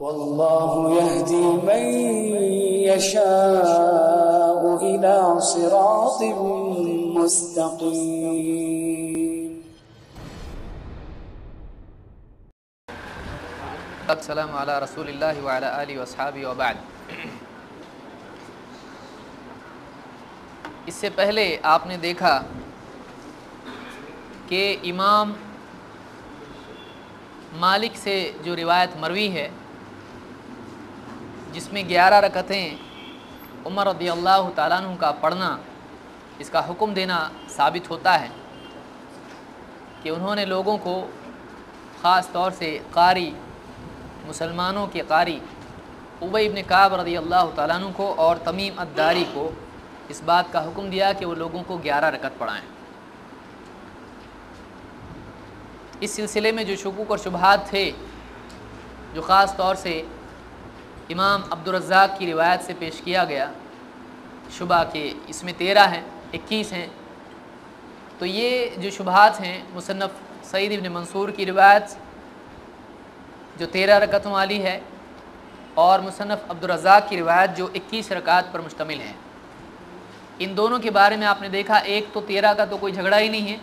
والله يهدي من يشاء إلى صراط مستقيم. السلام علی رسول اللہ وعلی آلہ واصحابہ وبعد. اس سے پہلے آپ نے دیکھا کہ امام مالک سے جو روایت مروی ہے جس میں 11 رکعتیں عمر رضی اللہ تعالیٰ عنہ کا پڑھنا، اس کا حکم دینا ثابت ہوتا ہے کہ انہوں نے لوگوں کو، خاص طور سے قاری، مسلمانوں کے قاری ابی بن کعب رضی اللہ تعالیٰ عنہ کو اور تمیم الداری کو اس بات کا حکم دیا کہ وہ لوگوں کو 11 رکعت پڑھائیں. اس سلسلے میں جو شکوک اور شبہات تھے، جو خاص طور سے امام عبدالرزاق کی روایت سے پیش کیا گیا شبہ کہ اس میں 13 ہیں 21 ہیں، تو یہ جو شبہات ہیں مصنف سعید ابن منصور کی روایت جو 13 رکعتوں والی ہے اور مصنف عبدالرزاق کی روایت جو 21 رکعت پر مشتمل ہے، ان دونوں کے بارے میں آپ نے دیکھا ایک تو 13 کا تو کوئی جھگڑا ہی نہیں ہے.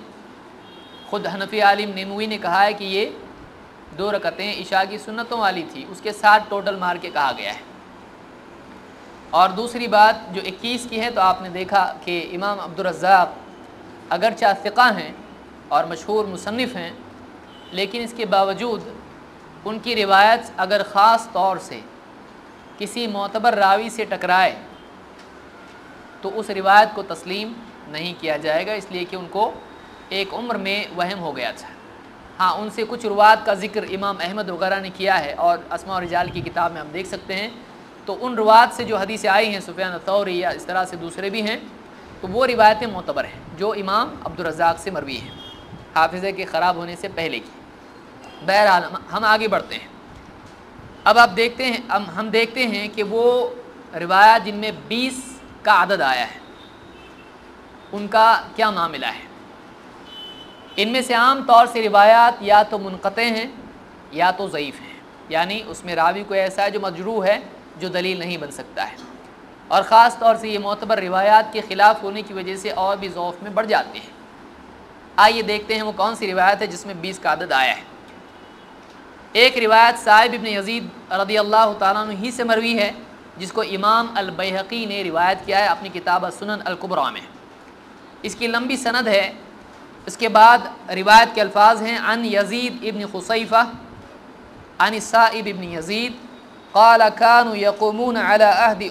خود حنفی عالم نیموی نے کہا ہے کہ یہ 2 رکعتیں عشاء کی سنتوں والی تھی، اس کے ساتھ ٹوٹل مار کے کہا گیا ہے. اور دوسری بات جو 21 کی ہے تو آپ نے دیکھا کہ امام عبدالرزاق اگرچہ ثقہ ہیں اور مشہور مصنف ہیں، لیکن اس کے باوجود ان کی روایت اگر خاص طور سے کسی معتبر راوی سے ٹکرائے تو اس روایت کو تسلیم نہیں کیا جائے گا، اس لیے کہ ان کو ایک عمر میں وہم ہو گیا تھا. ہاں، ان سے کچھ روات کا ذکر امام احمد وغیرہ نے کیا ہے اور اسماء الرجال کی کتاب میں ہم دیکھ سکتے ہیں. تو ان روات سے جو حدیثیں آئی ہیں سفیان الثوری یا اس طرح سے دوسرے بھی ہیں، تو وہ روایتیں معتبر ہیں جو امام عبدالرزاق سے مروی ہیں حافظے کے خراب ہونے سے پہلے کی. بہرحال ہم آگے بڑھتے ہیں. اب آپ دیکھتے ہیں، ہم دیکھتے ہیں کہ وہ روایات جن میں 20 کا عدد آیا ہے ان کا کیا معاملہ ہے. ان میں سے عام طور سے روایات یا تو منقطع ہیں یا تو ضعیف ہیں، یعنی اس میں راوی کوئی ایسا ہے جو مجروح ہے، جو دلیل نہیں بن سکتا ہے، اور خاص طور سے یہ معتبر روایات کے خلاف ہونے کی وجہ سے اور بھی ضعف میں بڑھ جاتے ہیں. آئیے دیکھتے ہیں وہ کون سی روایت ہے جس میں 20 کا عدد آیا ہے. ایک روایت صاحب ابن یزید رضی اللہ تعالیٰ عنہ ہی سے مروی ہے جس کو امام البیہقی نے روایت کیا ہے اپنی کتاب السنن الکبریٰ میں. اس کی لمبی سند ہے. اس کے بعد روایت کے الفاظ ہیں عن یزید ابن خصیفہ عن السائب ابن یزید قال كانوا يقومون على عهد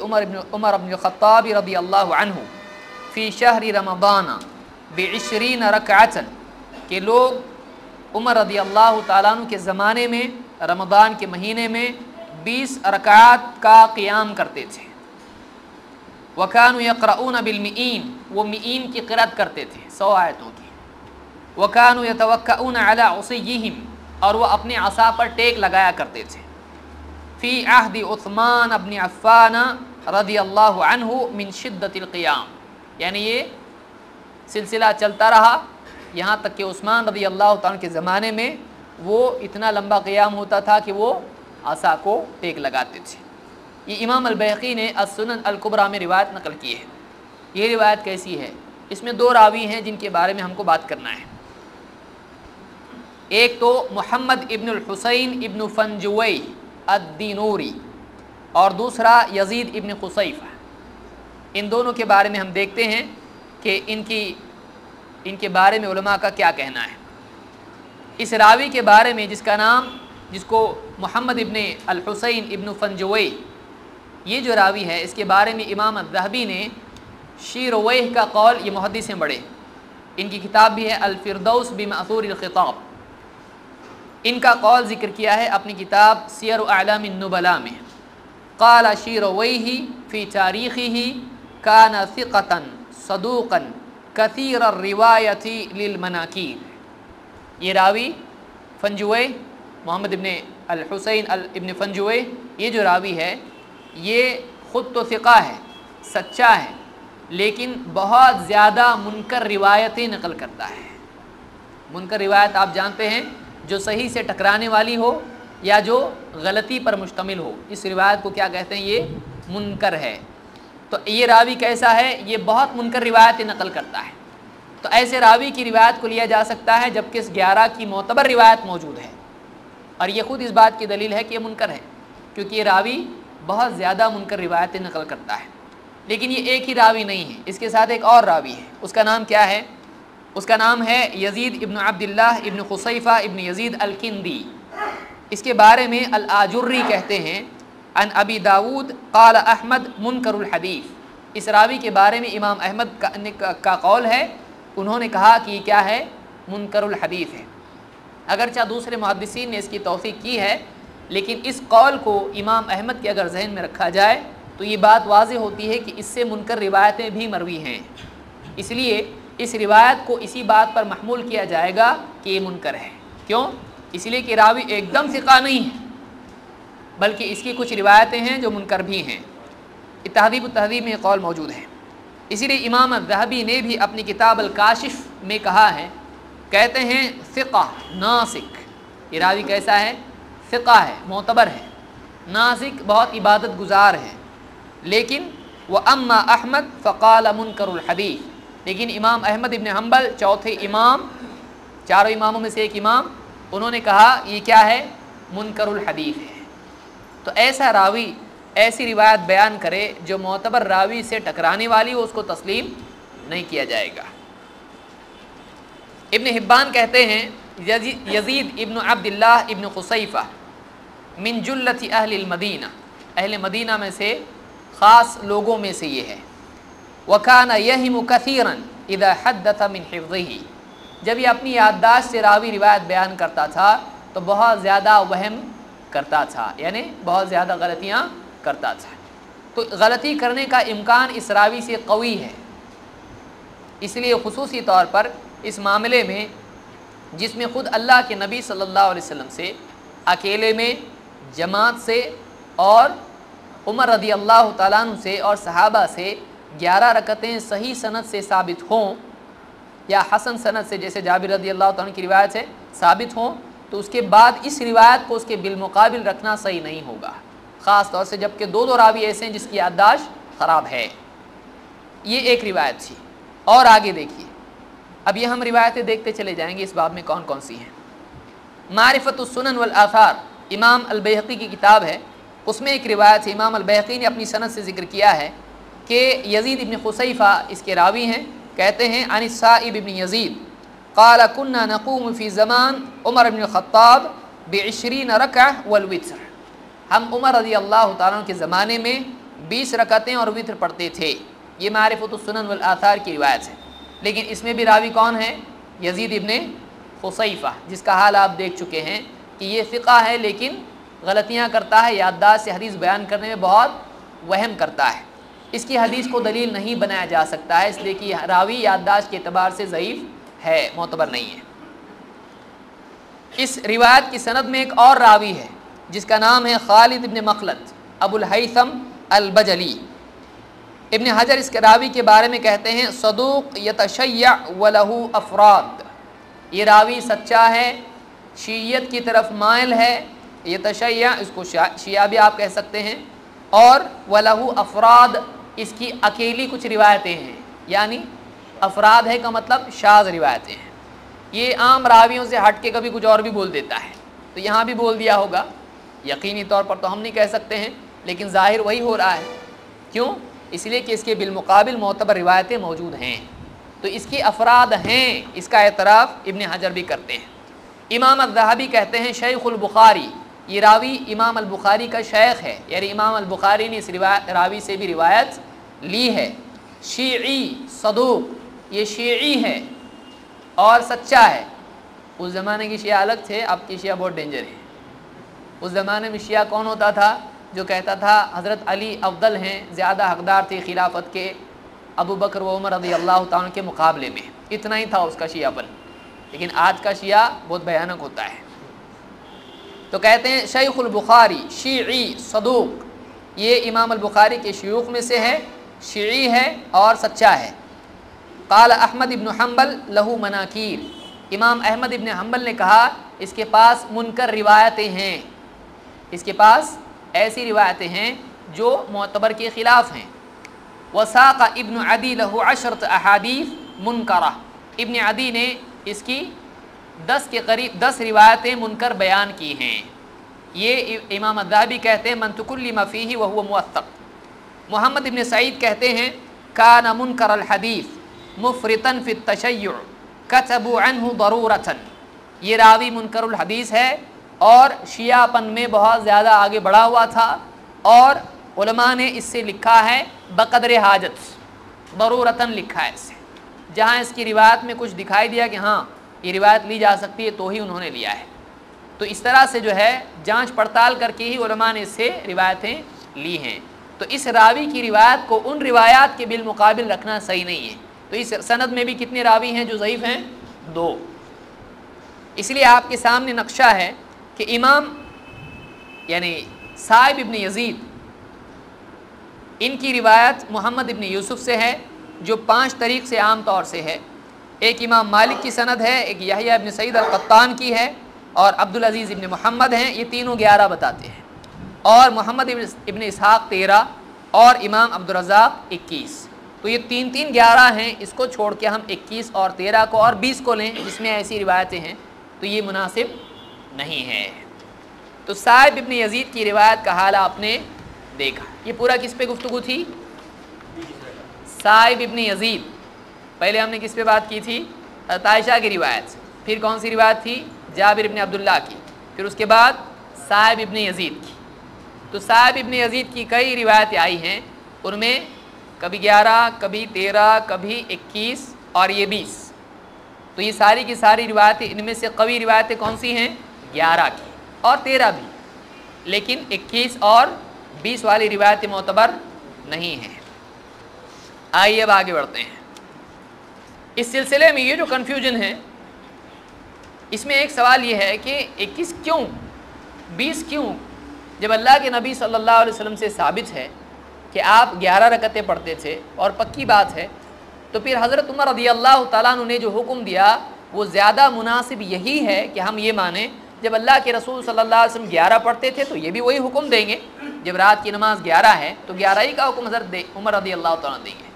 عمر بن الخطاب رضی اللہ عنہ فی شہر رمضان ب20 رکعۃ، کہ لوگ عمر رضی اللہ تعالیٰ عنہ کے زمانے میں رمضان کے مہینے میں 20 رکعات کا قیام کرتے تھے. وَكَانُوا يَقْرَؤُونَ بِالْمِئِينَ، وہ مئین کی قرأت کرتے تھے 100 آیتوں کی. وَكَانُوا يَتَوَكَّؤُونَ عَلَىٰ عُصِيِّهِمْ، اور وہ اپنے عصا پر ٹیک لگایا کرتے تھے. فی عہد عثمان بن عفان رضی اللہ عنہ من شدت القیام، یعنی یہ سلسلہ چلتا رہا یہاں تک کہ عثمان رضی اللہ تعالیٰ کے زمانے میں وہ اتنا لمبا قیام ہوتا تھا کہ وہ عصا کو ٹیک لگاتے تھے. یہ امام البیہقی نے السنن الکبریٰ میں روایت نقل کی ہے. یہ روایت کیسی ہے؟ اس میں 2 راوی ہیں جن کے بارے میں ہم کو بات کرنا ہے. ایک تو محمد ابن الحسین ابن فنجوی الدینوری اور دوسرا یزید ابن خصیفہ. ان دونوں کے بارے میں ہم دیکھتے ہیں کہ ان کے بارے میں علماء کا کیا کہنا ہے. اس راوی کے بارے میں جس کو محمد ابن الحسین ابن فنجوی، یہ جو راوی ہے اس کے بارے میں امام الذہبی نے شیرویہ کا قول، یہ محدث ہیں بڑے، ان کی کتاب بھی ہے الفردوس بمأثور الخطاب، ان کا قول ذکر کیا ہے اپنی کتاب سیر اعلام النبلاء میں. قال شیرویہ فی تاریخہ کان ثقۃ صدوقا کثیر الروایت للمناکیر. یہ راوی فنجوی، محمد ابن الحسین ابن فنجوی، یہ جو راوی ہے یہ خود تو ثقہ ہے، سچا ہے، لیکن بہت زیادہ منکر روایتیں نقل کرتا ہے. منکر روایت آپ جانتے ہیں جو صحیح سے ٹکرانے والی ہو یا جو غلطی پر مشتمل ہو، اس روایت کو کیا کہتے ہیں؟ یہ منکر ہے۔ تو یہ راوی کیسا ہے؟ یہ بہت منکر روایت نقل کرتا ہے، تو ایسے راوی کی روایت کو لیا جا سکتا ہے جبکہ اس 11 کی معتبر روایت موجود ہے، اور یہ خود اس بات کی دلیل ہے کہ یہ منکر ہے، کیونکہ یہ راوی بہت زیادہ منکر روایتیں نقل کرتا ہے۔ لیکن یہ ایک ہی راوی نہیں ہے، اس کے ساتھ ایک اور راوی ہے۔ اس کا نام کیا ہے؟ اس کا نام ہے یزید ابن عبداللہ ابن خصیفہ ابن یزید الکندی۔ اس کے بارے میں الآجری کہتے ہیں عن ابی داود قال احمد منکر الحدیث۔ اس راوی کے بارے میں امام احمد کا قول ہے، انہوں نے کہا کہ یہ کیا ہے؟ منکر الحدیث ہے۔ اگرچہ دوسرے محدثین نے اس کی توثیق کی ہے، لیکن اس قول کو امام احمد کے اگر ذہن میں رکھا جائے تو یہ بات واضح ہوتی ہے کہ اس سے منکر روایتیں بھی مروی ہیں، اس لیے اس روایت کو اسی بات پر محمول کیا جائے گا کہ یہ منکر ہے۔ کیوں؟ اس لیے کہ راوی ایک دم ثقہ نہیں ہے، بلکہ اس کی کچھ روایتیں ہیں جو منکر بھی ہیں۔ تہذیب التہذیب میں یہ قول موجود ہے۔ اسی لیے امام الذہبی نے بھی اپنی کتاب الکاشف میں کہا ہے، کہتے ہیں ثقہ ناسک، یہ راوی کیسا ہے؟ ثقہ ہے، معتبر ہے، ناسک بہت عبادت گزار ہے، لیکن وَأَمَّا احمد فقال منکر الحدیث، لیکن امام احمد ابن حنبل چوتھے امام، چاروں اماموں میں سے ایک امام، انہوں نے کہا یہ کیا ہے؟ منکر الحدیث ہے۔ تو ایسا راوی ایسی روایت بیان کرے جو معتبر راوی سے ٹکرانے والی ہو، اس کو تسلیم نہیں کیا جائے گا۔ ابن حبان کہتے ہیں یزید ابن عبداللہ ابن خصیفہ من جلت اہل المدینہ، اہل مدینہ میں سے خاص لوگوں میں سے یہ ہے۔ وَكَانَ يَهِمُ كَثِيرًا إِذَا حَدَّثَ مِنْ حِفْظِهِ، جب یہ اپنی یادداشت سے راوی روایت بیان کرتا تھا تو بہت زیادہ وہم کرتا تھا، یعنی بہت زیادہ غلطیاں کرتا تھا۔ تو غلطی کرنے کا امکان اس راوی سے قوی ہے، اس لیے خصوصی طور پر اس معاملے میں جس میں خود اللہ کے نبی صلی اللہ علیہ وسلم سے اکیلے میں، جماعت سے اور عمر رضی اللہ تعالیٰ عنہ سے اور صحابہ سے 11 رکعتیں صحیح سند سے ثابت ہوں یا حسن سند سے جیسے جابر رضی اللہ تعالیٰ عنہ کی روایت سے ثابت ہوں، تو اس کے بعد اس روایت کو اس کے بالمقابل رکھنا صحیح نہیں ہوگا، خاص طور سے جب کہ دو راوی ایسے ہیں جس کی یادداشت خراب ہے۔ یہ ایک روایت تھی، اور آگے دیکھیے، اب یہ ہم روایتیں دیکھتے چلے جائیں گے اس باب میں کون کون سی ہیں۔ معرفت السنن والآثار امام البیہقی کی کتاب ہے، اس میں ایک روایت ہے، امام البیہقی نے اپنی سند سے ذکر کیا ہے کہ یزید ابن خصیفہ اس کے راوی ہیں، کہتے ہیں عن السائب ابن یزید قال كنا نقوم في زمان عمر بن الخطاب ب20 رکعہ والوتر، ہم عمر رضی اللہ تعالیٰ کے زمانے میں 20 رکعتیں اور وتر پڑھتے تھے۔ یہ معرفت السنن والآثار کی روایت ہے، لیکن اس میں بھی راوی کون ہے؟ یزید ابن خصیفہ، جس کا حال آپ دیکھ چکے ہیں کہ یہ ثقہ ہے لیکن غلطیاں کرتا ہے، یادداشت سے حدیث بیان کرنے میں بہت وہم کرتا ہے، اس کی حدیث کو دلیل نہیں بنایا جا سکتا ہے، اس لیے کہ راوی یادداشت کے اعتبار سے ضعیف ہے، معتبر نہیں ہے۔ اس روایت کی سند میں ایک اور راوی ہے جس کا نام ہے خالد ابن مخلد ابو الہیثم البجلی۔ ابن حجر اس کے راوی کے بارے میں کہتے ہیں صدوق یتشیع ولہ افراد، یہ راوی سچا ہے، شیعیت کی طرف مائل ہے، یتشیع اس کو شیعہ بھی آپ کہہ سکتے ہیں، اور ولہ افراد اس کی اکیلی کچھ روایتیں ہیں، یعنی افراد ہے کا مطلب شاذ روایتیں ہیں، یہ عام راویوں سے ہٹ کے کبھی کچھ اور بھی بول دیتا ہے، تو یہاں بھی بول دیا ہوگا، یقینی طور پر تو ہم نہیں کہہ سکتے ہیں لیکن ظاہر وہی ہو رہا ہے۔ کیوں؟ اس لیے کہ اس کے بالمقابل معتبر روایتیں موجود ہیں، تو اس کی افراد ہیں، اس کا اعتراف ابن حجر بھی کرتے ہیں۔ امام الذہبی کہتے ہیں شیخ البخاری، یہ راوی امام البخاری کا شیخ ہے، یعنی امام البخاری نے اس راوی سے بھی روایت لی ہے۔ شیعی صدوق، یہ شیعی ہے اور سچا ہے۔ اس زمانے کی شیعہ الگ تھے، اب کی شیعہ بہت ڈینجر ہے۔ اس زمانے میں شیعہ کون ہوتا تھا؟ جو کہتا تھا حضرت علی افضل ہیں، زیادہ حقدار تھے خلافت کے ابو بکر و عمر رضی اللہ تعالیٰ کے مقابلے میں، اتنا ہی تھا اس کا شیعہ پن، لیکن آج کا شیعہ بہت بھیانک ہوتا ہے۔ تو کہتے ہیں شیخ البخاری شیعی صدوق، یہ امام البخاری کے شیوخ میں سے ہے، شیعی ہے اور سچا ہے۔ قال احمد ابن حنبل لہو مناکیر، امام احمد ابن حنبل نے کہا اس کے پاس منکر روایتیں ہیں، اس کے پاس ایسی روایتیں ہیں جو معتبر کے خلاف ہیں. وساق ابن عدی لہ عشرۃ احادیث منکرہ، ابن عدی نے اس کی 10 کے قریب 10 روایتیں منکر بیان کی ہیں. یہ امام الذہبی کہتے ہیں من تکلم فیہ وہو موثق. محمد ابن سعید کہتے ہیں کان منکر الحدیث مفرطا فی التشیع کتبوا عنہ ضرورۃ، یہ راوی منکر الحدیث ہے اور شیعہ پن میں بہت زیادہ آگے بڑھا ہوا تھا، اور علماء نے اس سے لکھا ہے بقدر حاجت، ضرورتاً لکھا ہے اس سے. جہاں اس کی روایت میں کچھ دکھائی دیا کہ ہاں یہ روایت لی جا سکتی ہے تو ہی انہوں نے لیا ہے. تو اس طرح سے جو ہے جانچ پڑتال کر کے ہی علماء نے اس سے روایتیں لی ہیں. تو اس راوی کی روایت کو ان روایات کے بالمقابل رکھنا صحیح نہیں ہے. تو اس سند میں بھی کتنے راوی ہیں جو ضعیف ہیں؟ 2. اس لیے آپ کے سامنے نقشہ ہے کہ امام یعنی صاحب ابن یزید ان کی روایت محمد ابن یوسف سے ہے جو 5 طریق سے عام طور سے ہے. ایک امام مالک کی سند ہے، ایک یحییٰ ابن سعید القطان کی ہے، اور عبدالعزیز ابن محمد ہیں. یہ تینوں 11 بتاتے ہیں، اور محمد ابن اسحاق 13 اور امام عبدالرزاق 21. تو یہ 3 11 ہیں. اس کو چھوڑ کے ہم 21 اور 13 کو اور 20 کو لیں جس میں ایسی روایتیں ہیں، تو یہ مناسب نہیں ہے. تو صاحب ابن یزید کی روایت کا حال آپ نے دیکھا. یہ پورا کس پہ گفتگو تھی؟ صاحب ابن یزید. پہلے ہم نے کس پہ بات کی تھی؟ حضرت عائشہ کی روایت. پھر کون سی روایت تھی؟ جابر ابن عبداللہ کی. پھر اس کے بعد صاحب ابن یزید کی. تو صاحب ابن یزید کی کئی روایتیں آئی ہیں، ان میں کبھی 11، کبھی 13، کبھی 21 اور یہ 20. تو یہ ساری کی ساری روایتیں، ان میں سے قوی روایتیں کون سی ہیں؟ 11 کی اور 13 بھی، لیکن 21 اور 20 والی روایتیں معتبر نہیں ہیں. آئیے اب آگے بڑھتے ہیں. اس سلسلے میں یہ جو کنفیوژن ہے، اس میں ایک سوال یہ ہے کہ 21 کیوں، 20 کیوں، جب اللہ کے نبی صلی اللہ علیہ وسلم سے ثابت ہے کہ آپ 11 رکعتیں پڑھتے تھے اور پکی بات ہے، تو پھر حضرت عمر رضی اللہ تعالیٰ عنہ نے جو حکم دیا وہ زیادہ مناسب یہی ہے کہ ہم یہ مانیں جب اللہ کے رسول صلی اللہ علیہ وسلم 11 پڑھتے تھے تو یہ بھی وہی حکم دیں گے. جب رات کی نماز 11 ہے تو 11 ہی کا حکم حضرت عمر رضی اللہ تعالیٰ عنہ دیں گے.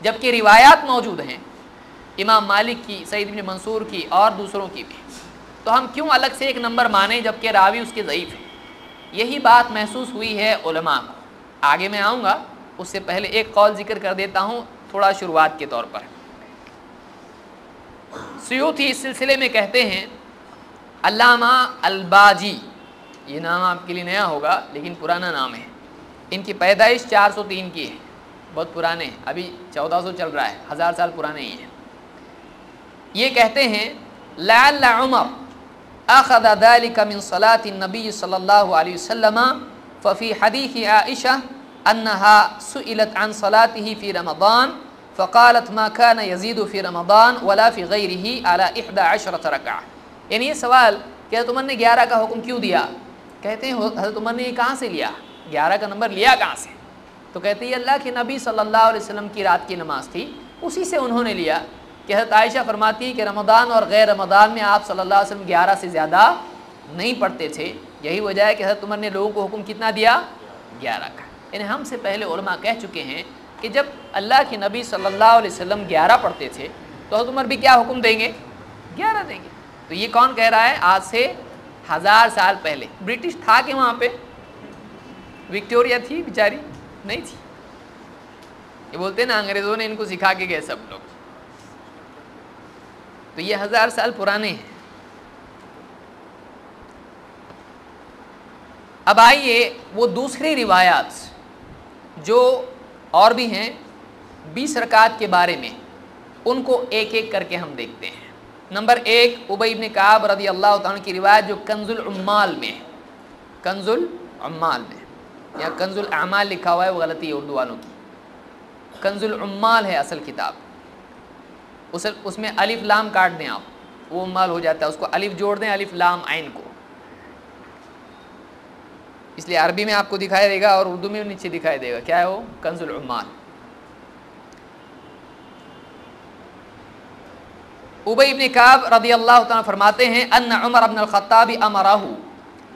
جبکہ روایات موجود ہیں امام مالک کی، سعید بن منصور کی اور دوسروں کی بھی، تو ہم کیوں الگ سے ایک نمبر مانیں جبکہ راوی اس کے ضعیف ہیں؟ یہی بات محسوس ہوئی ہے علماء کو. آگے میں آؤں گا، اس سے پہلے ایک قول ذکر کر دیتا ہوں تھوڑا شروعات کے طور پر. سیوطی اس سلسلے میں کہتے ہیں، علامہ الباجی، یہ نام آپ کے لیے نیا ہوگا لیکن پرانا نام ہے. ان کی پیدائش 403 کی ہے، بہت پرانے ہیں، ابھی 1400 چل رہا ہے، 1000 سال پرانے ہی ہیں. یہ کہتے ہیں لعل عمر اخذ ذلك من صلاة النبي صلی اللہ علیہ وسلم ففي حديث عائشة انها سئلت عن صلاته في رمضان فقالت ما كان يزيد في رمضان ولا في غيره على 11 ركعة. یعنی یہ سوال کہ حضرت عمر نے 11 کا حکم کیوں دیا، کہتے ہیں حضرت عمر نے یہ کہاں سے لیا، 11 کا نمبر لیا کہاں سے؟ تو کہتے ہیں اللہ کے نبی صلی اللہ علیہ وسلم کی رات کی نماز تھی، اسی سے انہوں نے لیا. کہ حضرت عائشہ فرماتی ہیں کہ رمضان اور غیر رمضان میں آپ صلی اللہ علیہ وسلم 11 سے زیادہ نہیں پڑھتے تھے. یہی وجہ ہے کہ حضرت عمر نے لوگوں کو حکم کتنا دیا؟ 11 کا. یعنی ہم سے پہلے علماء کہہ چکے ہیں کہ جب اللہ کے نبی صلی اللہ علیہ وسلم 11 پڑھتے تھے تو حضرت عمر بھی کیا حکم دیں گے؟ 11 دیں گے. تو یہ کون کہہ رہا ہے؟ آج سے 1000 سال پہلے. برٹش تھا کہ وہاں پہ وکٹوریا تھی بیچاری؟ نہیں تھی. یہ بولتے ہیں نا انگریزوں نے ان کو سکھا کے گئے سب لوگ. تو یہ 1000 سال پرانے ہیں. اب آئیے وہ دوسری روایات جو اور بھی ہیں 20 رکعت کے بارے میں، ان کو ایک ایک کر کے ہم دیکھتے ہیں. نمبر 1 ابی بن کعب رضی اللہ تعالیٰ کی روایت جو کنز العمال میں ہے. کنز العمال میں، یا کنز الاعمال لکھا ہوا ہے، وہ غلطی ہے اردو والوں کی. کنز العمال ہے اصل کتاب. اس میں الف لام کاٹ دیں آپ، وہ عمال ہو جاتا ہے. اس کو الف جوڑ دیں، الف لام عین کو. اس لیے عربی میں آپ کو دکھائی دے گا اور اردو میں نیچے دکھائی دے گا. کیا ہے وہ؟ کنز العمال. ابی بن کعب رضی اللہ تعالیٰ فرماتے ہیں ان عمر بن الخطاب امرہ،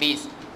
20।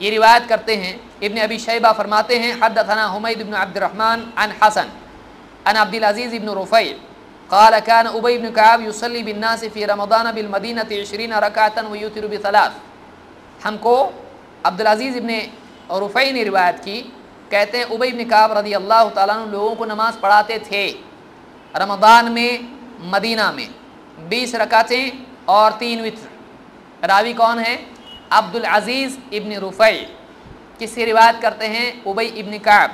یہ روایت کرتے ہیں ابن ابی شیبہ فرماتے ہیں حدثنا حمید بن عبد الرحمن عن حسن عن عبد العزیز بن رفیع قال كان ابی بن کعب يصلي بالناس في رمضان بالمدینہ 20 رکعتا ویوتر بثلاث. ہم کو عبد العزیز ابن رفیع نے روایت کی، کہتے ہیں ابی بن کعب رضی اللہ تعالیٰ عنہ لوگوں کو نماز پڑھاتے تھے رمضان میں مدینہ میں 20 رکعتیں اور 3 وتر. راوی کون ہے؟ عبد العزیز ابن رفیع. کس سے روایت کرتے ہیں؟ ابی ابن کعب.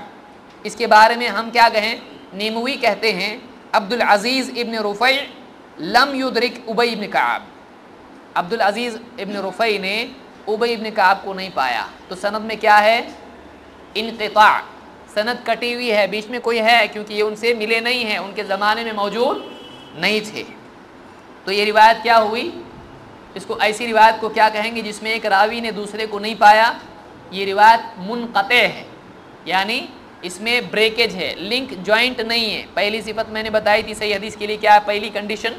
اس کے بارے میں ہم کیا کہیں؟ نیموی کہتے ہیں عبد العزیز ابن رفیع لم یدرک ابی ابن کعب. عبد العزیز ابن رفیع نے ابی ابن کعب کو نہیں پایا. تو سند میں کیا ہے؟ انقطاع. سند کٹی ہوئی ہے، بیچ میں کوئی ہے کیونکہ یہ ان سے ملے نہیں ہیں، ان کے زمانے میں موجود نہیں تھے. تو یہ روایت کیا ہوئی؟ اس کو ایسی روایت کو کیا کہیں گے جس میں ایک راوی نے دوسرے کو نہیں پایا؟ یہ روایت منقطع ہے، یعنی اس میں بریکیج ہے، لنک جوائنٹ نہیں ہے. پہلی صفت میں نے بتائی تھی صحیح حدیث کے لیے کیا ہے؟ پہلی کنڈیشن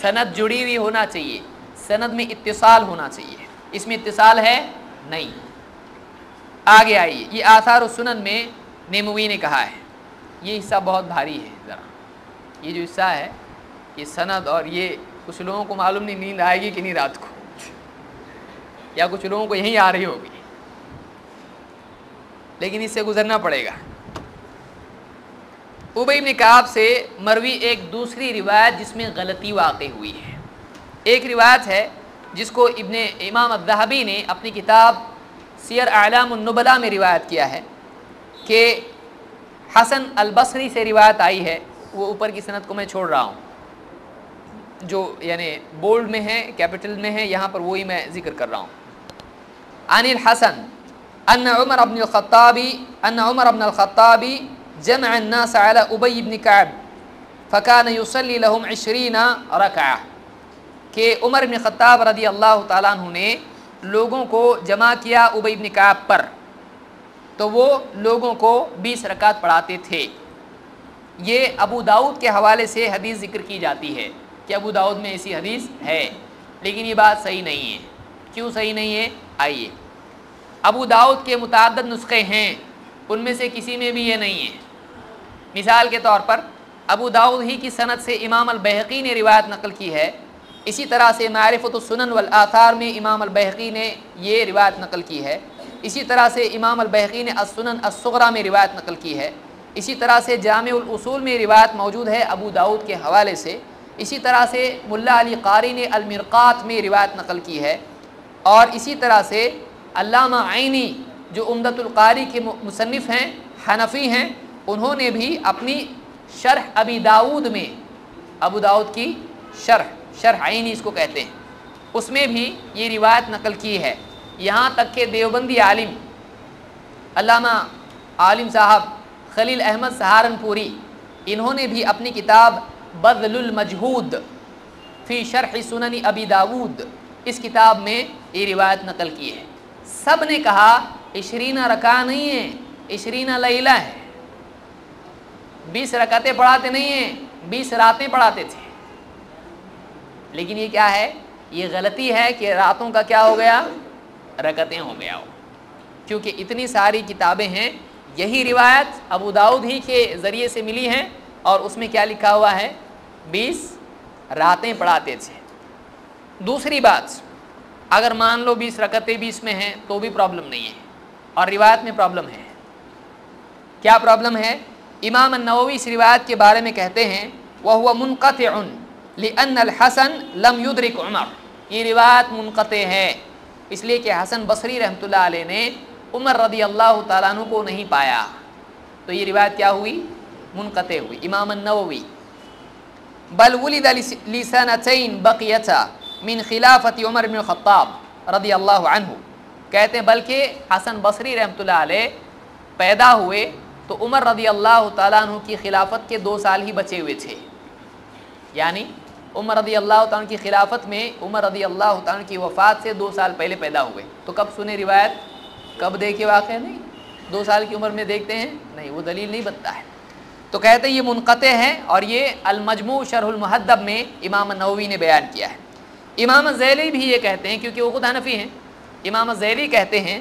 سند جڑی ہوئی ہونا چاہیے، سند میں اتصال ہونا چاہیے. اس میں اتصال ہے نہیں. آگے آئیے، یہ آثار السنن میں نیموی نے کہا ہے. یہ حصہ بہت بھاری ہے، ذرا یہ جو حصہ ہے یہ سند، اور یہ کچھ لوگوں کو معلوم نہیں نیند آئے گی کہ نہیں رات کو، یا کچھ لوگوں کو یہیں آ رہی ہوگی، لیکن اس سے گزرنا پڑے گا. ابی بن کعب سے مروی ایک دوسری روایت جس میں غلطی واقع ہوئی ہے. ایک روایت ہے جس کو امام الذہبی نے اپنی کتاب سیر اعلام النبلاء میں روایت کیا ہے کہ حسن البصری سے روایت آئی ہے. وہ اوپر کی سند کو میں چھوڑ رہا ہوں، جو یعنی بولڈ میں ہے، کیپٹل میں ہے، یہاں پر وہی میں ذکر کر رہا ہوں. عن الحسن ان عمر بن الخطاب جمع الناس على ابی بن کعب فكان يصلي لهم 20 رکعہ. کہ عمر بن خطاب رضی اللہ تعالیٰ عنہ نے لوگوں کو جمع کیا ابی بن کعب پر، تو وہ لوگوں کو 20 رکعت پڑھاتے تھے. یہ ابو داؤد کے حوالے سے حدیث ذکر کی جاتی ہے کہ ابو داؤد میں ایسی حدیث ہے، لیکن یہ بات صحیح نہیں ہے. کیوں صحیح نہیں ہے؟ آئیے. ابو داؤد کے متعدد نسخے ہیں، ان میں سے کسی میں بھی یہ نہیں ہے. مثال کے طور پر ابو داؤد ہی کی سند سے امام البیہقی نے روایت نقل کی ہے. اسی طرح سے معرفت السنن والآثار میں امام البیہقی نے یہ روایت نقل کی ہے. اسی طرح سے امام البیہقی نے السنن الصغریٰ میں روایت نقل کی ہے. اسی طرح سے جامع الاصول میں روایت موجود ہے ابو داؤد کے حوالے سے. اسی طرح سے ملا علی قاری نے المرقات میں روایت نقل کی ہے. اور اسی طرح سے علامہ عینی جو عمدۃ القاری کے مصنف ہیں، حنفی ہیں، انہوں نے بھی اپنی شرح ابی داؤد میں، ابو داؤد کی شرح عینی اس کو کہتے ہیں، اس میں بھی یہ روایت نقل کی ہے. یہاں تک کہ دیوبندی عالم علامہ عالم صاحب خلیل احمد سہارنپوری، انہوں نے بھی اپنی کتاب بذل المجہود فی شرح سنن ابی داود، اس کتاب میں یہ روایت نقل کی ہے. سب نے کہا 20 رکعہ نہیں ہے، 20 لیلہ ہے. 20 رکعتیں پڑھاتے نہیں ہیں، 20 راتیں پڑھاتے تھے. لیکن یہ کیا ہے؟ یہ غلطی ہے کہ راتوں کا کیا ہو گیا؟ رکعتیں ہو گیا ہو. کیونکہ اتنی ساری کتابیں ہیں، یہی روایت ابو داؤد ہی کے ذریعے سے ملی ہیں، اور اس میں کیا لکھا ہوا ہے؟ 20 راتیں پڑھاتے تھے. دوسری بات، اگر مان لو 20 رکعتیں 20 میں ہیں تو بھی پرابلم نہیں ہے، اور روایت میں پرابلم ہے. کیا پرابلم ہے؟ امام النووی اس روایت کے بارے میں کہتے ہیں وَهُوَ مُنْقَطِعٌ لِأَنَّ الْحَسَنَ لَمْ يُدْرِكْ عُمَرَ. یہ روایت منقطع ہے اس لیے کہ حسن بصری رحمۃ اللہ علیہ نے عمر رضی اللہ تعالیٰ عنہ کو نہیں پایا. تو یہ روایت کیا ہوئی؟ منقطع ہوئی. امام النووی بل ولد لسنتين بقيتا من خلافت عمر بن الخطاب رضی اللہ عنہ، کہتے ہیں بلکہ حسن بصری رحمۃ اللہ علیہ پیدا ہوئے تو عمر رضی اللہ تعالیٰ عنہ کی خلافت کے 2 سال ہی بچے ہوئے تھے. یعنی عمر رضی اللہ تعالیٰ عنہ کی خلافت میں عمر رضی اللہ تعالیٰ عنہ کی وفات سے 2 سال پہلے پیدا ہوئے. تو کب سنے روایت؟ کب دیکھے واقع نہیں، 2 سال کی عمر میں دیکھتے ہیں نہیں، وہ دلیل نہیں بنتا ہے. تو کہتے ہیں یہ منقطع ہے، اور یہ المجموع شرح المہذب میں امام النووی نے بیان کیا ہے. امام الذیلی بھی یہ کہتے ہیں، کیونکہ وہ خود حنفی ہیں. امام الذیلی کہتے ہیں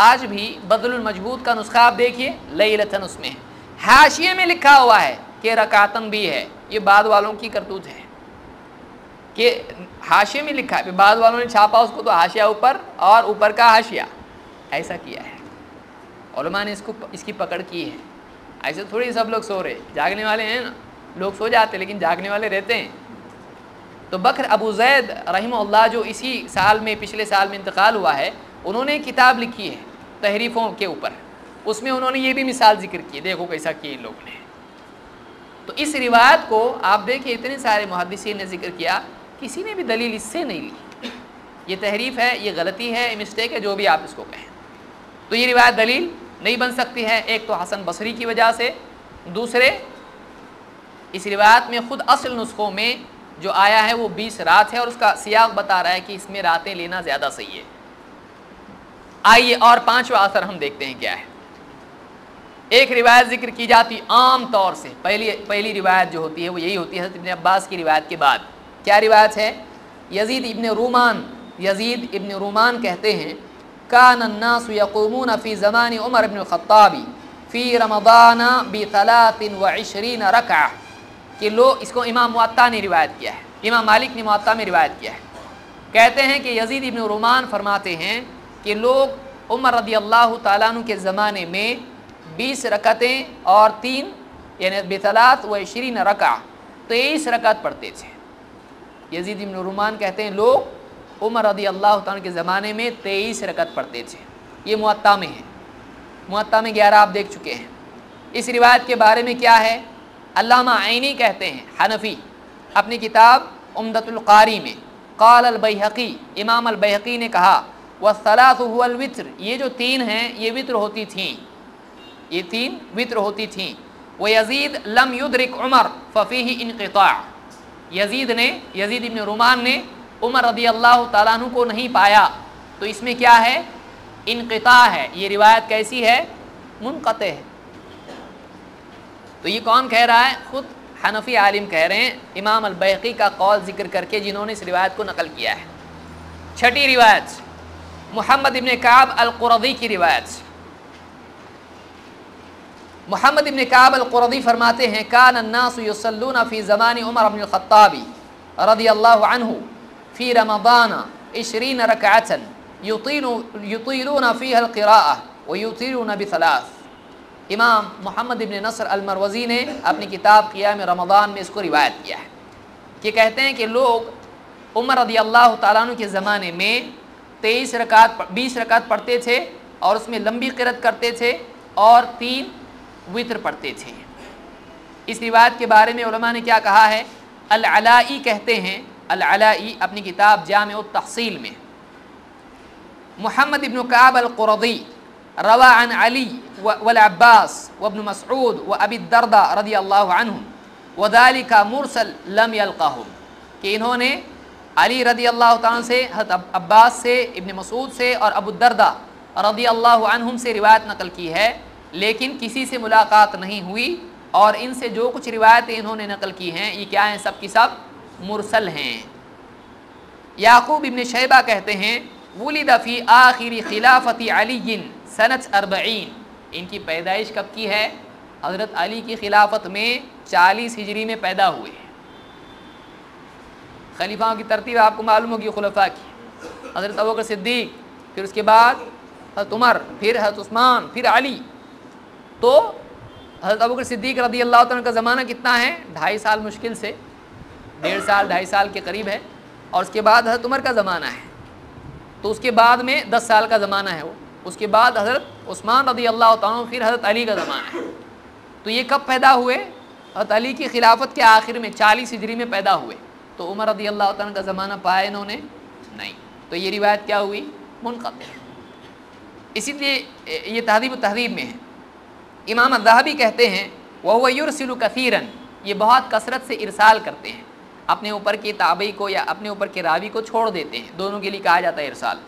آج بھی بدل المجبود کا نسخہ آپ دیکھیے لیلتن اس میں ہے، حاشیے میں لکھا ہوا ہے کہ رکعتن بھی ہے. یہ بعد والوں کی کرتوت ہے کہ حاشیے میں لکھا ہے، بعد والوں نے چھاپا اس کو تو حاشیہ اوپر اور اوپر کا حاشیہ ایسا کیا ہے. علماء نے اس کی پکڑ کی ہے. ایسے تھوڑی سب لوگ سو رہے، جاگنے والے ہیں نا، لوگ سو جاتے لیکن جاگنے والے رہتے ہیں. تو بکر ابو زید رحمہ اللہ جو اسی سال میں پچھلے سال میں انتقال ہوا ہے، انہوں نے کتاب لکھی ہے تحریفوں کے اوپر. اس میں انہوں نے یہ بھی مثال ذکر کی، دیکھو کیسا کی ان لوگوں نے. تو اس روایت کو آپ دیکھیں اتنے سارے محدثین نے ذکر کیا، کسی نے بھی دلیل اس سے نہیں لی. یہ تحریف ہے، یہ غلطی ہے، یہ مسٹیک ہے، جو بھی آپ اس کو کہیں. تو یہ روایت دلیل نہیں بن سکتی ہے. ایک تو حسن بصری کی وجہ سے، دوسرے اس روایت میں خود اصل نسخوں میں جو آیا ہے وہ 20 رات ہے اور اس کا سیاق بتا رہا ہے کہ اس میں راتیں لینا زیادہ صحیح ہے. آئیے اور پانچواں اثر ہم دیکھتے ہیں کیا ہے. ایک روایت ذکر کی جاتی عام طور سے، پہلی روایت جو ہوتی ہے وہ یہی ہوتی ہے حضرت ابن عباس کی روایت کے بعد. کیا روایت ہے؟ یزید ابن رومان کہتے ہیں کان الناس یقومون فی زمان عمر بن الخطاب فی رمضان ب23 رکعہ. کہ لوگ، اس کو امام موطا نے روایت کیا ہے، امام مالک نے موطا میں روایت کیا ہے. کہتے ہیں کہ یزید ابن رومان فرماتے ہیں کہ لوگ عمر رضی اللہ تعالیٰ عنہ کے زمانے میں 20 رکعتیں اور 3 یعنی ب23 رکعہ 23 رکعت پڑھتے تھے. یزید ابن رومان کہتے ہیں لوگ عمر رضی اللہ تعالیٰ کے زمانے میں 23 رکعت پڑھتے تھے. یہ موطا میں ہے، موطا میں 11 آپ دیکھ چکے ہیں. اس روایت کے بارے میں کیا ہے؟ علامہ عینی کہتے ہیں، حنفی، اپنی کتاب عمدۃ القاری میں، قال البیہقی، امام البیہقی نے کہا والثلاث هو الوتر، یہ جو 3 ہیں یہ وتر ہوتی تھیں، یہ 3 وتر ہوتی تھیں. ویزید لم یدرک عمر ففیہ انقطاع، یزید ابن رومان نے عمر رضی اللہ تعالیٰ عنہ کو نہیں پایا، تو اس میں کیا ہے؟ انقطاع ہے. یہ روایت کیسی ہے؟ منقطع ہے. تو یہ کون کہہ رہا ہے؟ خود حنفی عالم کہہ رہے ہیں، امام البیہقی کا قول ذکر کر کے جنہوں نے اس روایت کو نقل کیا ہے. چھٹی روایت محمد ابن کعب القرظی کی روایت. محمد ابن کعب القرظی فرماتے ہیں کان الناس یصلون فی زمان عمر بن الخطاب رضی اللہ عنہ فی رمضان 20 رکعۃ یطیلون فیها القراءة ویطیلون ب3. امام محمد ابن نصر المروزی نے اپنی کتاب قیام رمضان میں اس کو روایت کیا ہے کہ کہتے ہیں کہ لوگ عمر رضی اللہ تعالیٰ عنہ کے زمانے میں 20 رکعت پڑھتے تھے اور اس میں لمبی قرأت کرتے تھے اور 3 وتر پڑھتے تھے. اس روایت کے بارے میں علماء نے کیا کہا ہے؟ العلائی کہتے ہیں، العلائی اپنی کتاب جامع التحصیل میں، محمد ابن کعب القرظی روا عن علی والعباس وابن مسعود وابی الدرداء رضی اللہ عنہم وذالک مرسل لم یلقہم، کہ انہوں نے علی رضی اللہ تعالیٰ سے، حضرت عباس سے، ابن مسعود سے اور ابو الدرداء رضی اللہ عنہم سے روایت نقل کی ہے، لیکن کسی سے ملاقات نہیں ہوئی. اور ان سے جو کچھ روایتیں انہوں نے نقل کی ہیں یہ کیا ہیں؟ سب کی سب مرسل ہیں. یعقوب ابن شیبہ کہتے ہیں ولد فی آخر خلافت علی سنت 40، ان کی پیدائش کب کی ہے؟ حضرت علی کی خلافت میں 40 ہجری میں پیدا ہوئے. خلیفاؤں کی ترتیب آپ کو معلوم ہوگی خلفاء کی، حضرت ابوبکر صدیق، پھر اس کے بعد حضرت عمر، پھر حضرت عثمان، پھر علی. تو حضرت ابوبکر صدیق رضی اللہ عنہ کا زمانہ کتنا ہے؟ 2.5 سال مشکل سے، 1.5 سال 2.5 سال کے قریب ہے. اور اس کے بعد حضرت عمر کا زمانہ ہے، تو اس کے بعد میں 10 سال کا زمانہ ہے وہ. اس کے بعد حضرت عثمان رضی اللہ عنہ، پھر حضرت علی کا زمانہ ہے. تو یہ کب پیدا ہوئے؟ حضرت علی کی خلافت کے آخر میں 40 ہجری میں پیدا ہوئے. تو عمر رضی اللہ عنہ کا زمانہ پایا انہوں نے نہیں. تو یہ روایت کیا ہوئی؟ منقطع. اسی لیے یہ تہذیب و تہذیب میں ہے. امام الذہبی کہتے ہیں وَهُوَ يُرْسِلُ كَثِيرًا، یہ بہت کثرت سے ارسال کرتے ہیں، اپنے اوپر کے تابعی کو یا اپنے اوپر کے راوی کو چھوڑ دیتے ہیں، دونوں کے لیے کہا جاتا ہے ارسال.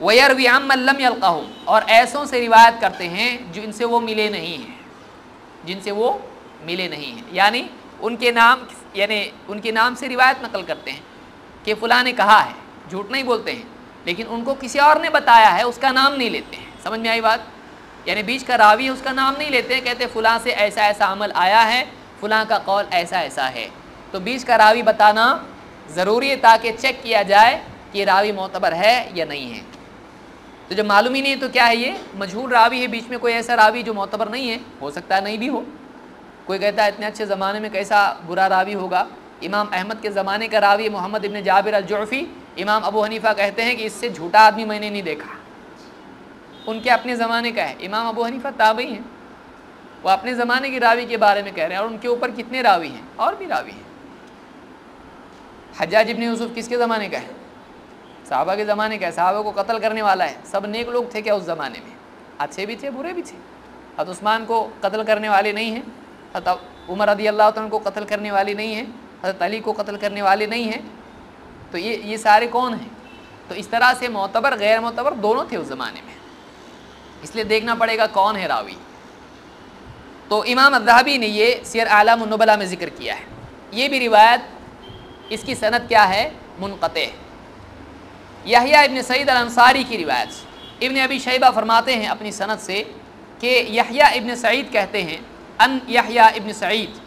وَيَرْوِي عَمَّن لَمْ يَلْقَهُمْ، اور ایسوں سے روایت کرتے ہیں جو ان سے وہ ملے نہیں ہیں، جن سے وہ ملے نہیں ہیں، یعنی ان کے نام سے روایت نقل کرتے ہیں کہ فلاں نے کہا ہے، جھوٹ نہیں بولتے ہیں. لیکن ان کو کسی اور نے بتایا ہے، اس کا نام نہیں لیتے ہیں. سمجھ میں آئی بات؟ یعنی بیچ کا راوی ہے، اس کا نام نہیں لیتے ہیں، کہتے فلاں سے ایسا ایسا عمل آیا ہے، فلاں کا قول ایسا ایسا ہے. تو بیچ کا راوی بتانا ضروری ہے تاکہ چیک کیا جائے کہ راوی معتبر ہے یا نہیں ہے. تو جب معلوم ہی نہیں ہے تو کیا ہے، یہ مجہول راوی ہے. بیچ میں کوئی ایسا راوی جو معتبر نہیں ہے، ہو سکتا ہے نہیں بھی ہو. کوئی کہتا ہے اتنے اچھے زمانے میں کیسا برا راوی ہوگا. امام احمد کے زمانے کا راوی محمد ابن جابر الجعفی، امام ابو حنیفہ کہتے ہیں کہ اس سے جھوٹا آدمی میں نے نہیں دیکھا. ان کے اپنے زمانے کا ہے. امام ابو حنیفہ تابعی ہیں، وہ اپنے زمانے کے راوی کے بارے میں کہہ رہے ہیں، اور ان کے اوپر کتنے راوی ہیں، اور بھی راوی ہیں. حجاج ابن یوسف کس کے زمانے کا ہے؟ صحابہ کے زمانے کا ہے. صحابہ کو قتل کرنے والا ہے. سب نیک لوگ تھے کیا اس زمانے میں؟ اچھے بھی تھے، برے بھی تھے. حضرت عثمان کو قتل کرنے والے نہیں ہیں، حضرت عمر رضی اللہ عنہ کو قتل کرنے والے نہیں ہیں، حضرت علی کو قتل کرنے والے نہیں ہیں. تو یہ سارے کون ہیں؟ تو اس طرح سے معتبر غیر معتبر دونوں تھے اس زمانے میں. اس لیے دیکھنا پڑے گا کون ہے راوی. تو امام الذہبی نے یہ سیر اعلام النبلاء میں ذکر کیا ہے. یہ بھی روایت، اس کی سند کیا ہے؟ منقطع. یحییٰ ابن سعید الانصاری کی روایت، ابن ابی شیبہ فرماتے ہیں اپنی سند سے کہ یحییٰ ابن سعید کہتے ہیں، ان یحییٰ ابن سعید